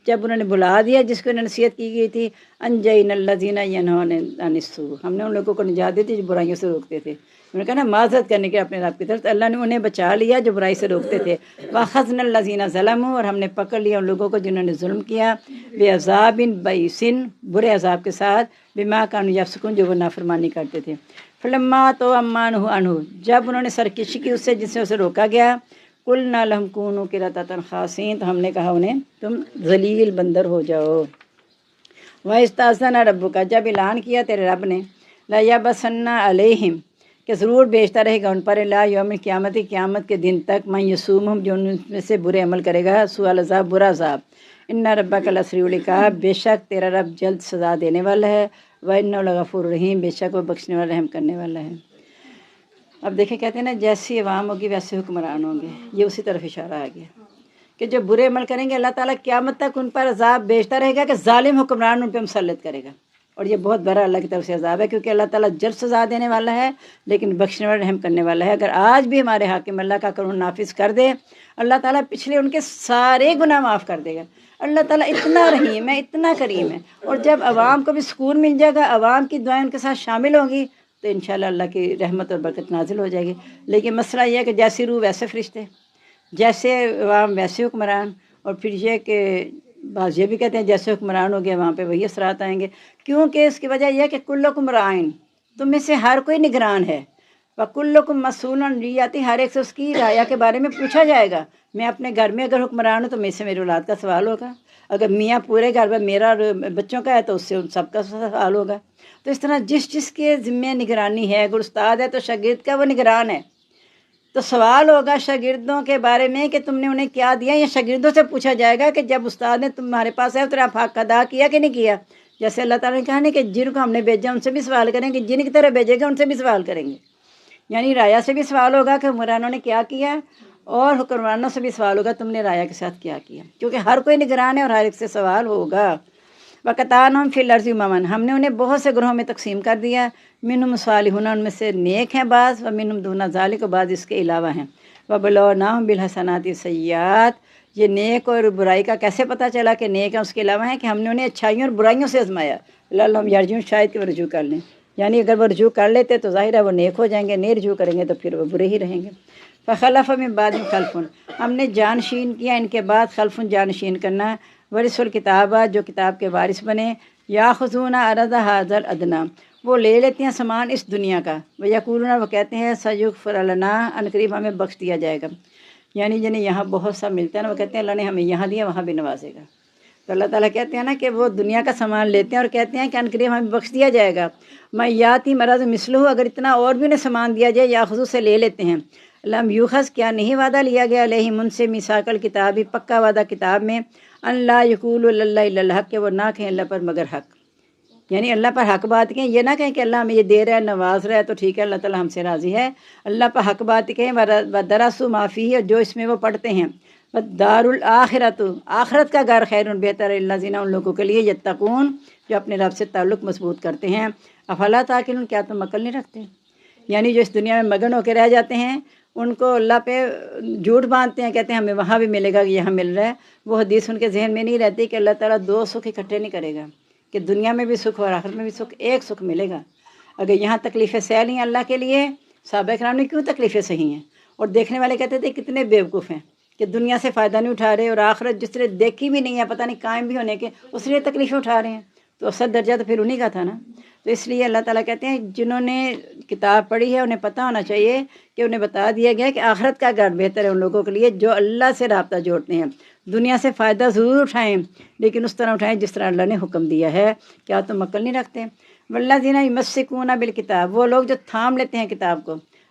S1: جب انہوں نے بھلا دیا جس کو انہیں نصیحت کی گئی تھی، انجینا الذین ینہون عن السوء، ہم نے ان لوگوں کو نجات دی تھی جو برائیوں سے روکتے تھے۔ انہوں نے کہا نا معذرت کرنے کے اپنے رب کی طرف، اللہ نے انہیں بچا لیا جو برائی سے روکتے تھے۔ واخذنا الذین ظلموا، اور ہم نے پکڑ لیا ان لوگوں کو جنہوں نے ظلم کیا، بعذاب بئیس، برے عذاب کے ساتھ، بما کانوا یفسقون، جو وہ نافرمانی کرتے تھے۔ فلما تو ما نہوا عنہ، جب انہوں نے سرکشی کی اس سے جس سے اسے روکا گیا، قلنا لہم کونوا قردۃ خاسئین، تو ہم نے کہا انہیں تم ذلیل بندر ہو جاؤ۔ وَإِسْتَأْذَنَ رَبُّكَ، جب اعلان کیا تیرے رب نے، لَيَبْعَثَنَّ عَلَيْهِمْ، کہ ضرور بھیجتا رہے گا ان پر، اِلیٰ یوم القیامت، قیامت کے دن تک، مَن یسومہم، جو ان میں سے برے عمل کرے گا، سوء العذاب، برا عذاب۔ اِنَّ رَبَّكَ لَسَرِيعُ الْعِقَابِ، بے شک تیرا رب جلد سزا دینے والا ہے، وَإِنَّهُ لَغَفُورٌ رَحِيمٌ، بے شک وہ بخشنے والا رحم کرنے والا ہے۔ اب دیکھیں کہتے ہیں نا جیسی عوام ہوگی ویسے حکمران ہوں گے، یہ اسی طرف اشارہ آ گیا کہ جو برے عمل کریں گے اللہ تعالیٰ قیامت تک ان پر عذاب بھیجتا رہے گا کہ ظالم حکمران ان پہ مسلط کرے گا، اور یہ بہت بڑا اللہ کی طرف سے عذاب ہے، کیونکہ اللہ تعالیٰ جلد سزا دینے والا ہے لیکن بخشنے والا رحم کرنے والا ہے۔ اگر آج بھی ہمارے حاکم اللہ کا قانون نافذ کر دے، اللہ تعالیٰ پچھلے ان کے سارے گناہ معاف کر دے گا۔ اللہ تعالیٰ اتنا رحیم ہے، اتنا کریم ہے، اور جب عوام کو بھی سکون مل جائے گا، عوام کی دعائیں ان کے ساتھ شامل ہوں گی تو انشاءاللہ اللہ کی رحمت اور برکت نازل ہو جائے گی۔ لیکن مسئلہ یہ ہے کہ جیسی روح ویسے فرشتے، جیسے عوام ویسے حکمران، اور پھر یہ کہ بعض یہ بھی کہتے ہیں جیسے حکمران ہو گیا وہاں پہ وہی اثرات آئیں گے، کیونکہ اس کی وجہ یہ ہے کہ کلکم رائن، تم میں سے ہر کوئی نگران ہے، وکلکم مسئول عن رعیتہ، ہر ایک سے اس کی رعایا کے بارے میں پوچھا جائے گا۔ میں اپنے گھر میں اگر حکمران ہوں تو مجھ سے میری اولاد کا سوال ہوگا، اگر میاں پورے گھر میں میرا اور بچوں کا ہے تو اس سے ان سب کا سوال ہوگا۔ تو اس طرح جس جس کے ذمہ نگرانی ہے، اگر استاد ہے تو شاگرد کا وہ نگران ہے، تو سوال ہوگا شاگردوں کے بارے میں کہ تم نے انہیں کیا دیا، یا شاگردوں سے پوچھا جائے گا کہ جب استاد نے تمہارے پاس ہے تو آپ حق ادا کیا کہ نہیں کیا۔ جیسے اللہ تعالیٰ نے کہا نہیں کہ جن کو ہم نے بھیجا ان سے بھی سوال کریں گے، جن کی طرح بھیجے گا ان سے بھی سوال کریں گے، یعنی رایا سے بھی سوال ہوگا کہ حکمرانوں نے کیا کیا، اور حکمرانوں سے بھی سوال ہوگا تم نے رایا کے ساتھ کیا کیا، کیونکہ ہر کوئی نگران ہے اور ہر ایک سے سوال ہوگا۔ وَقَطَعْنَاهُمْ فِي الْأَرْضِ أُمَمًا، ہم نے انہیں بہت سے گروہوں میں تقسیم کر دیا، مِنْهُمْ صَالِحُونَ، ان میں سے نیک ہیں بعض، وَمِنْهُمْ دُونَ ذَلِكَ، بعض اس کے علاوہ ہیں، وَبَلَوْنَاهُمْ بِالْحَسَنَاتِ وَالسَّيِّئَّاتِ، یہ نیک اور برائی کا کیسے پتہ چلا کہ نیک ہیں اس کے علاوہ ہیں، کہ ہم نے انہیں اچھائیوں اور برائیوں سے آزمایا، لعلہم یرجعون، شاید کہ وہ رجوع کر لیں، یعنی اگر وہ رجوع کر لیتے تو ظاہر ہے وہ نیک ہو جائیں گے، نہیں رجوع کریں گے تو پھر وہ برے ہی رہیں گے۔ فخلف من بعدہم خلف، ہم نے جانشین کیا ان کے بعد، خلف جانشین کرنا، ورثوا الکتاب، جو کتاب کے وارث بنے، یاخذون عرض ھذا الادنی، وہ لے لیتے ہیں سامان اس دنیا کا، ویقولون، وہ کہتے ہیں سیغفر لنا، ان قریب ہمیں بخش دیا جائے گا، یعنی جنہیں یہاں بہت سا ملتا ہے نا، وہ کہتے ہیں اللہ نے ہمیں یہاں دیا وہاں بھی نوازے گا۔ تو اللہ تعالیٰ کہتے ہیں نا کہ وہ دنیا کا سامان لیتے ہیں اور کہتے ہیں کہ ان قریب ہمیں بخش دیا جائے گا۔ میں یاتی مرض مثلہ، اگر اتنا اور بھی انہیں سامان دیا جائے، یاخذو سے لے لیتے ہیں، لم یوخذ، کیا نہیں وعدہ لیا گیا، علیہم ان سے، میثاق الکتاب، پکا وعدہ کتاب میں، ان لا یقولوا علی اللہ الا الحق، کہ وہ نہ کہیں اللہ پر مگر حق، یعنی اللہ پر حق بات کہیں، یہ نہ کہیں کہ اللہ ہمیں یہ دے رہا ہے نواز رہا ہے تو ٹھیک ہے اللہ تعالیٰ ہم سے راضی ہے، اللہ پر حق بات کہیں، ودرسوا ما فیہ، جو اس میں وہ پڑھتے ہیں، والدار الآخرۃ، آخرت کا گھر خیر بہتر ہے، للذین، ان لوگوں کے لیے، یتقون، جو اپنے رب سے تعلق مضبوط کرتے ہیں۔ افلا تعقلون، کیا تم عقل نہیں رکھتے؟ یعنی جو اس دنیا میں مگن ہو کے رہ جاتے ہیں، ان کو اللہ پہ جھوٹ باندھتے ہیں، کہتے ہیں ہمیں وہاں بھی ملے گا، یہاں مل رہا ہے، وہ حدیث ان کے ذہن میں نہیں رہتی کہ اللہ تعالیٰ دو سکھ اکٹھے نہیں کرے گا، کہ دنیا میں بھی سکھ اور آخرت میں بھی سکھ، ایک سکھ ملے گا۔ اگر یہاں تکلیفیں سہل ہیں اللہ کے لیے، صحابہ کرام نے کیوں تکلیفیں سہی ہیں؟ اور دیکھنے والے کہتے تھے کتنے بیوقوف ہیں کہ دنیا سے فائدہ نہیں اٹھا رہے، اور آخرت جس نے دیکھی بھی نہیں ہے، پتہ نہیں قائم بھی ہونے کے، اس لیے تکلیفیں اٹھا رہے ہیں، تو اصل درجہ تو پھر انہی کا تھا نا۔ تو اس لیے اللہ تعالیٰ کہتے ہیں جنہوں نے کتاب پڑھی ہے انہیں پتہ ہونا چاہیے کہ انہیں بتا دیا گیا کہ آخرت کا گھر بہتر ہے ان لوگوں کے لیے جو اللہ سے رابطہ جوڑتے ہیں، دنیا سے فائدہ ضرور اٹھائیں لیکن اس طرح اٹھائیں جس طرح اللہ نے حکم دیا ہے۔ کیا تم عقل نہیں رکھتے؟ والذین یمسکون بالکتاب، وہ لوگ جو تھام لیتے ہیں کتاب کو،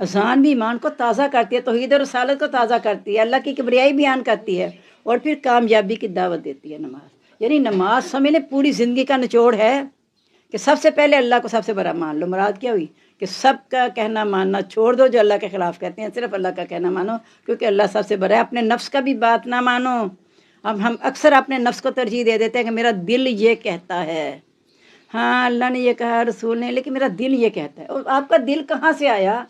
S1: اذان بھی ایمان کو تازہ کرتی ہے، توحید اور رسالت کو تازہ کرتی ہے، اللہ کی کبریائی بیان کرتی ہے، اور پھر کامیابی کی دعوت دیتی ہے نماز۔ یعنی نماز سمجھ لیں پوری زندگی کا نچوڑ ہے کہ سب سے پہلے اللہ کو سب سے بڑا مان لو۔ مراد کیا ہوئی کہ سب کا کہنا ماننا چھوڑ دو جو اللہ کے خلاف کہتے ہیں، صرف اللہ کا کہنا مانو، کیونکہ اللہ سب سے بڑا ہے۔ اپنے نفس کا بھی بات نہ مانو۔ اب ہم اکثر اپنے نفس کو ترجیح دے دیتے ہیں کہ میرا دل یہ کہتا ہے، ہاں اللہ نے یہ کہا، رسول نے، لیکن میرا دل یہ کہتا ہے۔ اور آپ کا دل کہاں سے آیا؟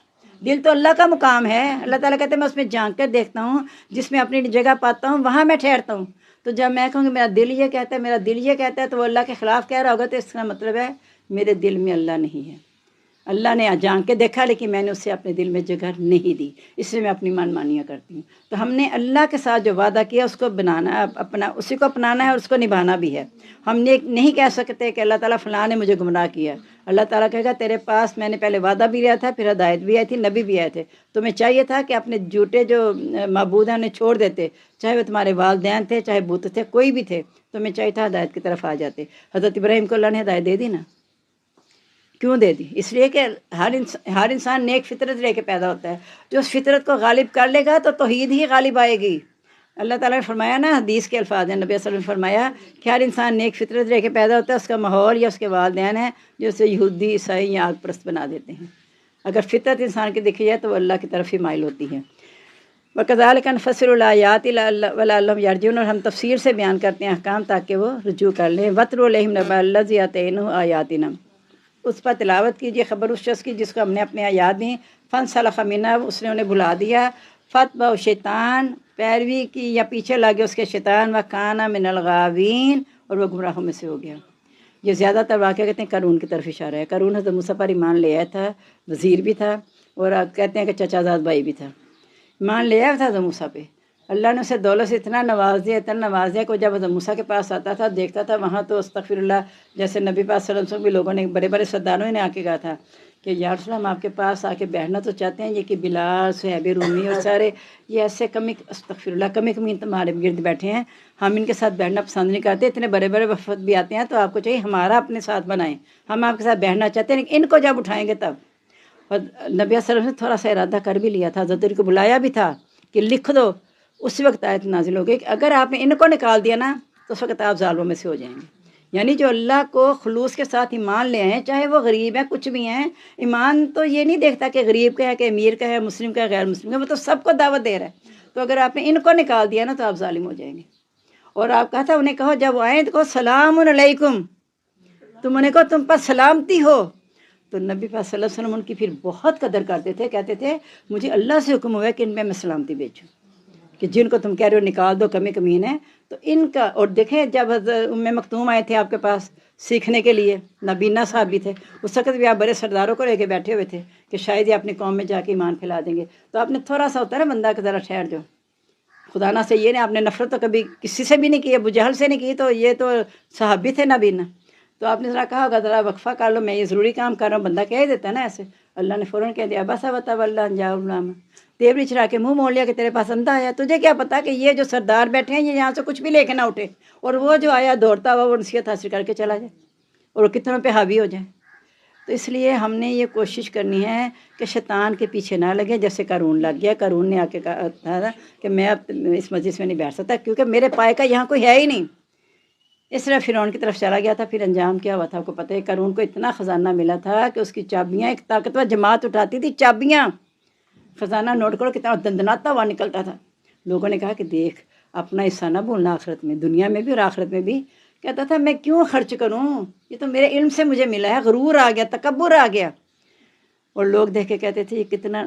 S1: دل تو اللہ کا مقام ہے۔ اللہ تعالیٰ کہتے ہیں میں اس میں جھانک کر دیکھتا ہوں، جس میں اپنی جگہ پاتا ہوں وہاں میں ٹھہرتا ہوں۔ تو جب میں کہوں گی میرا دل یہ کہتا ہے، میرا دل یہ کہتا ہے، تو وہ اللہ کے خلاف کہہ رہا ہوگا، تو اس کا مطلب ہے میرے دل میں اللہ نہیں ہے۔ اللہ نے جان کے دیکھا لیکن میں نے اسے اپنے دل میں جگہ نہیں دی، اس لیے میں اپنی من مانیاں کرتی ہوں۔ تو ہم نے اللہ کے ساتھ جو وعدہ کیا اس کو بنانا، اسی کو اپنانا ہے اور اس کو نبھانا بھی ہے۔ ہم نے نہیں کہہ سکتے کہ اللہ تعالیٰ فلاں نے مجھے گمراہ کیا۔ اللہ تعالیٰ کہے گا تیرے پاس میں نے پہلے وعدہ بھی لیا تھا، پھر ہدایت بھی آئی تھی، نبی بھی آئے تھے، تمہیں چاہیے تھا کہ اپنے جھوٹے جو معبود ہیں انہیں چھوڑ دیتے، چاہے وہ تمہارے والدین تھے، چاہے بت تھے، کوئی بھی تھے، تمہیں چاہیے تھا ہدایت کی طرف آ جاتے۔ حضرت ابراہیم کو اللہ نے ہدایت دے دی نا۔ کیوں دے دی؟ اس لیے کہ ہر انسان نیک فطرت لے کے پیدا ہوتا ہے، جو اس فطرت کو غالب کر لے گا تو توحید ہی غالب آئے گی۔ اللہ تعالیٰ نے فرمایا نا، حدیث کے الفاظ ہیں، نبی صلی اللہ علیہ وسلم نے فرمایا کہ ہر انسان نیک فطرت لے کے پیدا ہوتا ہے، اس کا ماحول یا اس کے والدین ہیں جو اسے یہودی، عیسائی یا آگ پرست بنا دیتے ہیں۔ اگر فطرت انسان کی دیکھی جائے تو وہ اللہ کی طرف ہی مائل ہوتی ہے۔ وَكَذَلِكَ نُفَصِّلُ الْآيَاتِ لَعَلَّهُمْ يَرْجِعُونَ، اور ہم تفسیر سے بیان کرتے ہیں احکام تاکہ وہ رجوع کر لیں۔ وَاتْلُ عَلَيْهِمْ نَبَأَ الَّذِي آتَيْنَاهُ آيَاتِنَا، اس پر تلاوت کیجیے خبر اس شخص کی جس کو ہم نے اپنے آیات دیں۔ فَانْسَلَخَ مِنْهَا، اس نے انہیں بھلا دیا۔ فَأَتْبَعَهُ الشَّيْطَانُ، پیروی کی یا پیچھے لگے اس کے شیطان۔ وَكَانَ مِنَ الْغَاوِينَ، اور وہ گمراہوں میں سے ہو گیا۔ یہ زیادہ تر واقعہ کہتے ہیں قارون کی طرف اشارہ ہے۔ قارون حضرت موسیٰ پر ایمان لے آیا تھا، وزیر بھی تھا، اور کہتے ہیں کہ چچا زاد بھائی بھی تھا، ایمان لے آیا تھا حضرت موسیٰ پہ۔ اللہ نے اسے دولت سے اتنا نواز دیا، اتنا نواز دیا کہ جب حضرت موسیٰ کے پاس آتا تھا دیکھتا تھا وہاں تو استغفر اللہ، جیسے نبی پاک صلی اللہ علیہ وسلم بھی لوگوں نے، بڑے بڑے سرداروں نے آ کے کہا تھا کہ یا رسول اللہ ہم آپ کے پاس آ کے بیٹھنا تو چاہتے ہیں، یہ کہ بلال، صہیب رومی اور سارے یہ ایسے کمی، استغفر اللہ، کمی تمہارے گرد بیٹھے ہیں، ہم ان کے ساتھ بیٹھنا پسند نہیں کرتے، اتنے بڑے بڑے وفد بھی آتے ہیں، تو آپ کو چاہیے ہمارا اپنے ساتھ بنائیں، ہم آپ کے ساتھ بیٹھنا چاہتے ہیں، لیکن ان کو جب اٹھائیں گے تب۔ اور نبی صلی اللہ علیہ وسلم نے تھوڑا سا ارادہ کر بھی لیا تھا، حضرت کو بلایا بھی تھا کہ لکھ دو۔ اس وقت آیت نازل ہو گئی کہ اگر آپ نے ان کو نکال دیا نا تو اس وقت آپ ظالموں میں سے ہو جائیں گے۔ یعنی جو اللہ کو خلوص کے ساتھ ایمان لے آئے، چاہے وہ غریب ہیں، کچھ بھی ہیں، ایمان تو یہ نہیں دیکھتا کہ غریب کا ہے کہ امیر کا ہے، مسلم کا ہے غیر مسلم کا، وہ تو سب کو دعوت دے رہا ہے۔ تو اگر آپ نے ان کو نکال دیا نا تو آپ ظالم ہو جائیں گے۔ اور آپ کہا تھا انہیں کہو جب وہ آئیں تو کہو سلام علیکم، تم انہیں کہو تم پر سلامتی ہو۔ تو نبی پاک صلی اللہ علیہ وسلم ان کی پھر بہت قدر کرتے تھے، کہتے تھے مجھے اللہ سے حکم ہوا ہے کہ ان میں سلامتی بھیجوں، کہ جن کو تم کہہ رہے ہو نکال دو، کمین ہے، تو ان کا۔ اور دیکھیں جب ام مکتوم آئے تھے آپ کے پاس سیکھنے کے لیے، نابینا صاحب بھی تھے، اس وقت بھی آپ بڑے سرداروں کو لے کے بیٹھے ہوئے تھے کہ شاید یہ اپنی قوم میں جا کے ایمان پھیلا دیں گے، تو آپ نے تھوڑا سا ہوتا ہے نا بندہ کہ ذرا ٹھہر جاؤ، خدا نہ سے یہ نہیں، آپ نے نفرت تو کبھی کسی سے بھی نہیں کی، ابو جہل سے نہیں کی، تو یہ تو صحابی تھے نابینا، تو آپ نے ذرا کہا ہوگا ذرا وقفہ کر لو، میں یہ ضروری کام کر رہا ہوں، بندہ کہہ ہی دیتا ہے نا ایسے۔ اللہ نے فوراً کہہ دیا بس وتولی ان جاءہ الأعمى، تیوری چڑھا کے منہ موڑ لیا کہ تیرے پاس اندھا آیا، تجھے کیا پتا کہ یہ جو سردار بیٹھے ہیں یہ یہاں سے کچھ بھی لے کے نہ اٹھے، اور وہ جو آیا دوڑتا ہوا وہ نصیحت حاصل کر کے چلا جائے اور وہ کتنوں پہ حاوی ہو جائے۔ تو اس لیے ہم نے یہ کوشش کرنی ہے کہ شیطان کے پیچھے نہ لگے، جیسے قارون لگ گیا۔ قارون نے آ کے کہا تھا کہ میں اب اس مجلس میں نہیں بیٹھ سکتا کیونکہ میرے پائے کا یہاں کوئی ہے ہی نہیں، اس طرح فرعون کی طرف چلا گیا تھا۔ پھر انجام کیا ہوا تھا آپ کو پتہ ہے، قارون کو اتنا خزانہ ملا تھا کہ اس کی چابیاں ایک طاقتور جماعت اٹھاتی تھی، چابیاں، خزانہ نوٹ کرو کتنا دندناتا ہوا نکلتا تھا۔ لوگوں نے کہا کہ دیکھ اپنا حصہ نہ بھولنا آخرت میں، دنیا میں بھی اور آخرت میں بھی۔ کہتا تھا میں کیوں خرچ کروں، یہ تو میرے علم سے مجھے ملا ہے، غرور آ گیا، تکبر آ گیا۔ اور لوگ دیکھ کے کہتے تھے یہ کتنا،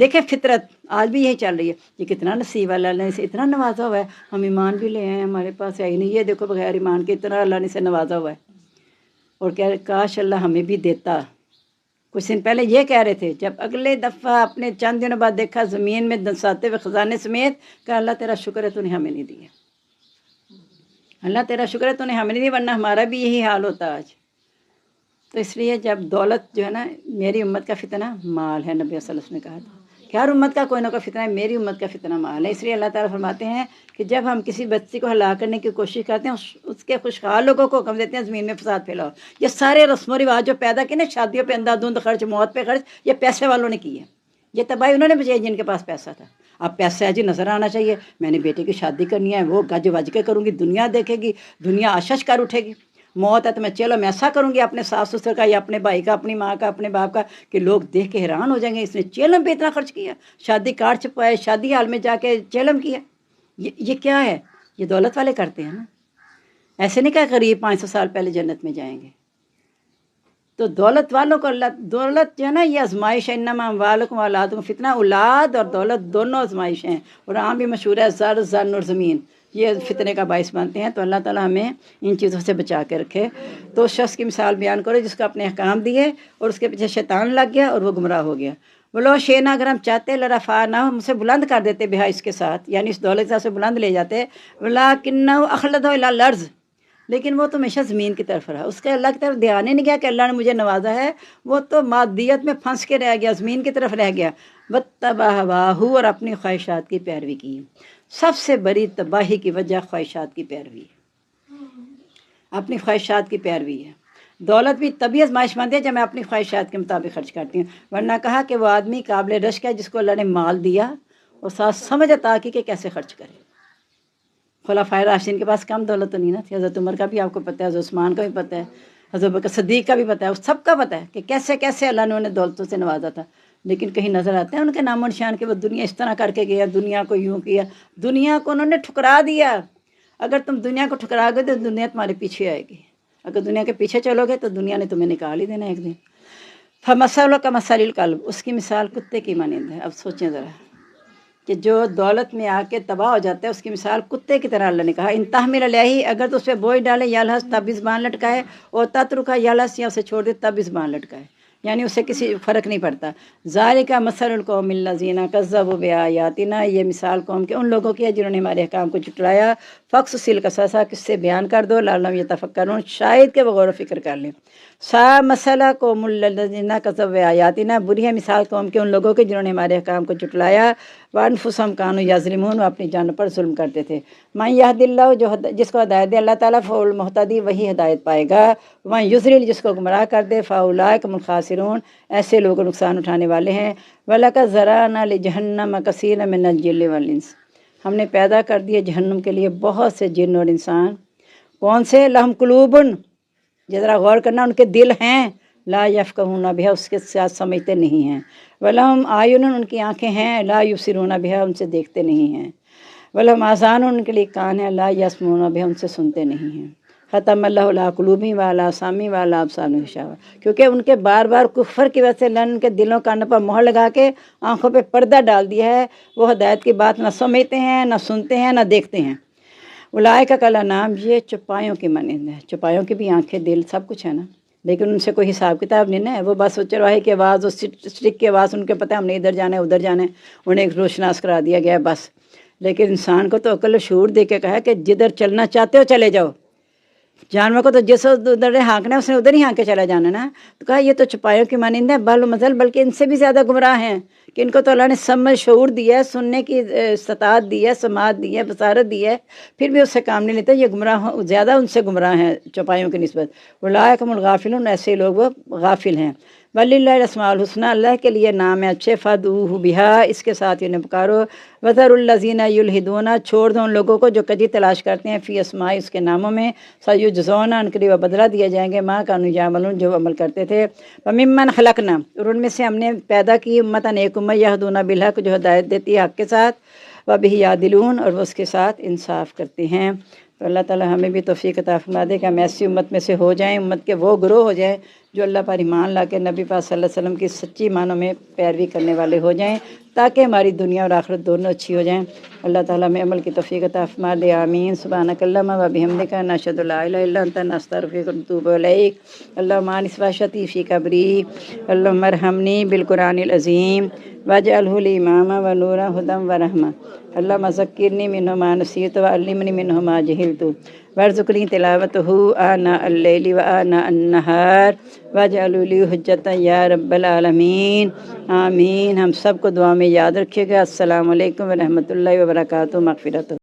S1: دیکھیں فطرت آج بھی یہی چل رہی ہے، یہ کتنا نصیب والا، اللہ نے اسے اتنا نوازا ہوا ہے، ہم ایمان بھی لے آئے، ہمارے پاس ہے ہی نہیں، یہ دیکھو بغیر ایمان کے اتنا اللہ نے اسے نوازا ہوا ہے۔ اور کہہ رہے کاش اللہ ہمیں بھی دیتا۔ کچھ دن پہلے یہ کہہ رہے تھے، جب اگلے دفعہ اپنے چند دنوں بعد دیکھا زمین میں دنساتے ہوئے خزانے سمیت، کہ اللہ تیرا شکر ہے تو نے ہمیں نہیں دیا، اللہ تیرا شکر ہے تو نے ہمیں نہیں دیا، ورنہ ہمارا بھی یہی حال ہوتا آج۔ تو اس لیے جب دولت جو ہے نا، میری امت کا فتنہ مال ہے، نبی صلی اللہ علیہ وسلم نے کہا تھا کہ ہر امت کا کوئی نہ کوئی فتنہ ہے، میری امت کا فتنہ مال ہے۔ اس لیے اللہ تعالیٰ فرماتے ہیں کہ جب ہم کسی بچی کو ہلاک کرنے کی کوشش کرتے ہیں، اس کے خوشحال لوگوں کو حکم دیتے ہیں زمین میں فساد پھیلاؤ۔ یہ سارے رسم و رواج جو پیدا کیے نا، شادیوں پہ اندھا دھند خرچ، موت پہ خرچ، یہ پیسے والوں نے کی ہے، یہ تباہی انہوں نے بچائی جن کے پاس پیسہ تھا. اب پیسہ ہے جی نظر آنا چاہیے، میں نے بیٹے کی شادی کرنی ہے، وہ گج وج کے کروں گی، دنیا دیکھے گی، دنیا آشش کر اٹھے گی. موت ہے تو میں چلو میں ایسا کروں گی اپنے ساس سسر کا یا اپنے بھائی کا، اپنی ماں کا، اپنے باپ کا، کہ لوگ دیکھ کے حیران ہو جائیں گے اس نے چیلم پہ اتنا خرچ کیا، شادی کارڈ چھپائے، شادی ہال میں جا کے چیلم کیا. یہ کیا ہے؟ یہ دولت والے کرتے ہیں نا. ایسے نہیں کہ غریب 500 سال پہلے جنت میں جائیں گے. تو دولت والوں کو اللہ، دولت جو ہے نا یہ آزمائش ہے. انما اموالکم واولادکم فتنہ، اولاد اور دولت دونوں آزمائش ہیں. اور عام بھی مشہور ہے زر زن اور زمین، یہ فتنے کا باعث بنتے ہیں. تو اللہ تعالیٰ ہمیں ان چیزوں سے بچا کے رکھے. تو شخص کی مثال بیان کرو جس کو اپنے احکام دیے اور اس کے پیچھے شیطان لگ گیا اور وہ گمراہ ہو گیا. بولو شینا اگر ہم چاہتے لرفعنہ، ہم اسے بلند کر دیتے بہا، اس کے ساتھ یعنی اس دولت کے ساتھ سے بلند لے جاتے. ولکنہ اخلد الی الارض، لیکن وہ تو ہمیشہ زمین کی طرف رہا، اس کا اللہ کی طرف دھیان ہی نہیں گیا کہ اللہ نے مجھے نوازا ہے. وہ تو مادیت میں پھنس کے رہ گیا، زمین کی طرف رہ گیا. واتبع ہواہ، اور اپنی خواہشات کی پیروی کی. سب سے بڑی تباہی کی وجہ خواہشات کی پیروی ہے، اپنی خواہشات کی پیروی ہے. دولت بھی تبھی آزمائش مند ہے جب میں اپنی خواہشات کے مطابق خرچ کرتی ہوں. ورنہ کہا کہ وہ آدمی قابل رشک ہے جس کو اللہ نے مال دیا اور ساتھ سمجھ عطا کی کہ کیسے خرچ کرے. خلفائے راشدین کے پاس کم دولت تو نہیں نا تھی. حضرت عمر کا بھی آپ کو پتہ ہے، حضرت عثمان کا بھی پتہ ہے، حضرت بکر صدیق کا بھی پتہ ہے، سب کا پتہ ہے کہ کیسے کیسے اللہ نے انہیں دولتوں سے نوازا تھا. لیکن کہیں نظر آتے ہیں ان کے نام و نشان کہ وہ دنیا اس طرح کر کے گیا، دنیا کو یوں کیا، دنیا کو انہوں نے ٹھکرا دیا. اگر تم دنیا کو ٹھکرا گئے تو دنیا تمہارے پیچھے آئے گی. اگر دنیا کے پیچھے چلو گے تو دنیا نے تمہیں نکال ہی دینا ایک دن. فمثلہ کمثل الکلب، اس کی مثال کتے کی مانند ہے. اب سوچیں ذرا کہ جو دولت میں آ کے تباہ ہو جاتا ہے اس کی مثال کتے کی طرح اللہ نے کہا. ان تحمل علیہ، اگر تو اس پہ بوجھ ڈالے یلحظ تب بھی زبان لٹکائے، اور تترکہ یلحظ یا اسے چھوڑ دے تب بھی زبان لٹکائے، یعنی اسے کسی فرق نہیں پڑتا. ذالک مثل القوم الذین کذبوا بآیاتنا، یہ مثال قوم کے ان لوگوں کی ہے جنہوں نے ہمارے احکام کو جھٹلایا. فقصص القصص، کس سے بیان کر دو، لعلہم یتفکرون، شاید کہ وہ غور و فکر کر لیں. سا مسئلہ قوم الذین کذبوا بآیاتنا، بری ہے مثال قوم کے ان لوگوں کے جنہوں نے ہمارے احکام کو جھٹلایا. وانفسہم کانوا یظلمون، وہ اپنی جانوں پر ظلم کرتے تھے. من یہد اللہ، جو جس کو ہدایت دے اللہ تعالیٰ، فہو المہتدی، وہی ہدایت پائے گا. ومن یضلل، جس کو گمراہ کر دے، فاولئک هم الخاسرون، ایسے لوگ نقصان اٹھانے والے ہیں. وَلَقَدْ ذَرَأْنَا لِجَهَنَّمَ كَثِيرًا مِنَ الْجِنِّ وَالْإِنسِ، ہم نے پیدا کر دیے جہنم کے لیے بہت سے جن اور انسان. کون سے؟ لہم قلوبن، ذرا غور کرنا، ان کے دل ہیں، لا یفقہون بہا، اس کے ساتھ سمجھتے نہیں ہیں. ولہم اعین، ان کی آنکھیں ہیں، لا یبصرون بہا، ان سے دیکھتے نہیں ہیں. ولہم آذان، ان کے لیے کان ہیں، لا یسمعون بہا، ان سے سنتے نہیں ہیں. ختم اللہ علی قلوبہم وعلی سمعہم وعلی ابصارہم غشاوہ، کیونکہ ان کے بار بار کفر کی وجہ سے اللہ نے ان کے دلوں کانوں پر مہر لگا کے آنکھوں پہ پردہ ڈال دیا ہے. وہ ہدایت کی بات نہ سمجھتے ہیں، نہ سنتے ہیں، نہ دیکھتے ہیں. اولئک کالانعام، یہ چوپایوں کی مانند ہے. چوپایوں کی بھی آنکھیں، دل، سب کچھ ہے نا، لیکن ان سے کوئی حساب کتاب نہیں ہے. وہ بس چرواہے کی آواز اور اسٹک کی آواز ان کے پتہ ہے ہم نے ادھر جانا ہے ادھر جانا ہے، انہیں ایک روشناس کرا دیا گیا ہے بس. لیکن انسان کو تو عقل و شعور دے کے کہا کہ جدھر چلنا چاہتے ہو چلے جاؤ. جانور کو تو جس ادھر ہانکنا ہے اس نے ادھر ہی ہانک کے چلا جانا نا. تو کہا یہ تو چوپایوں کی مانند ہے، بل مثل، بلکہ ان سے بھی زیادہ گمراہ ہیں کہ ان کو تو اللہ نے سمجھ شعور دیا ہے، سننے کی استطاعت دی ہے، سماعت دی ہے، بصارت دی ہے، پھر بھی اس سے کام نہیں لیتے. یہ گمراہ زیادہ ان سے گمراہ ہیں چوپایوں کی نسبت. اولئک هم الغافلون، ایسے لوگ وہ غافل ہیں. وللہ الاسماء الحسنی، اللہ کے لیے نام ہے اچھے، فادعوہ بہا، اس کے ساتھ انہیں پکارو. وذروا الذین یلحدون، چھوڑ دو ان لوگوں کو جو کجی تلاش کرتے ہیں فی اسماء، اس کے ناموں میں. سیجزون، ان کے لیے بدلہ دیا جائیں گے، ما کانوا یعملون، جو عمل کرتے تھے. وممن خلقنا، اور ان میں سے ہم نے پیدا کی امتاً ایک امت، یہدون بالحق، جو ہدایت دیتی ہے حق کے ساتھ. وبہ یعدلون، اور وہ اس کے ساتھ انصاف کرتے ہیں. تو اللہ تعالیٰ ہمیں بھی توفیق عطا فرما دے کہ ہم ایسی امت میں سے ہو جائیں، امت کے وہ گروہ ہو جائیں جو اللہ پر ایمان لا کے نبی پاک صلی اللہ علیہ وسلم کی سچی معنوں میں پیروی کرنے والے ہو جائیں، تاکہ ہماری دنیا اور آخرت دونوں اچھی ہو جائیں. اللہ تعالیٰ ہمیں عمل کی توفیق عطا فرما دے. آمین. سبحانک اللہم و بحمدک، نشہد ان لا الہ الا انت، نستغفرک و نتوب الیک. اللہم آنس وحشتی فی قبری، اللہم ارحمنی بالقرآن العظیم واجعلہ لی اماما و نورا ھدی و رحمہ. اللہم ذکرنی منہ ما نسیت وعلمنی منہ ما جہلت وارزقنی تلاوتہ آناء اللیل وآناء النہار واجعلہ لی حجۃ یا رب العالمین. آمین. ہم سب کو دعا میں یاد رکھیے گا. السلام علیکم ورحمۃ اللہ وبرکاتہ. مغفرت.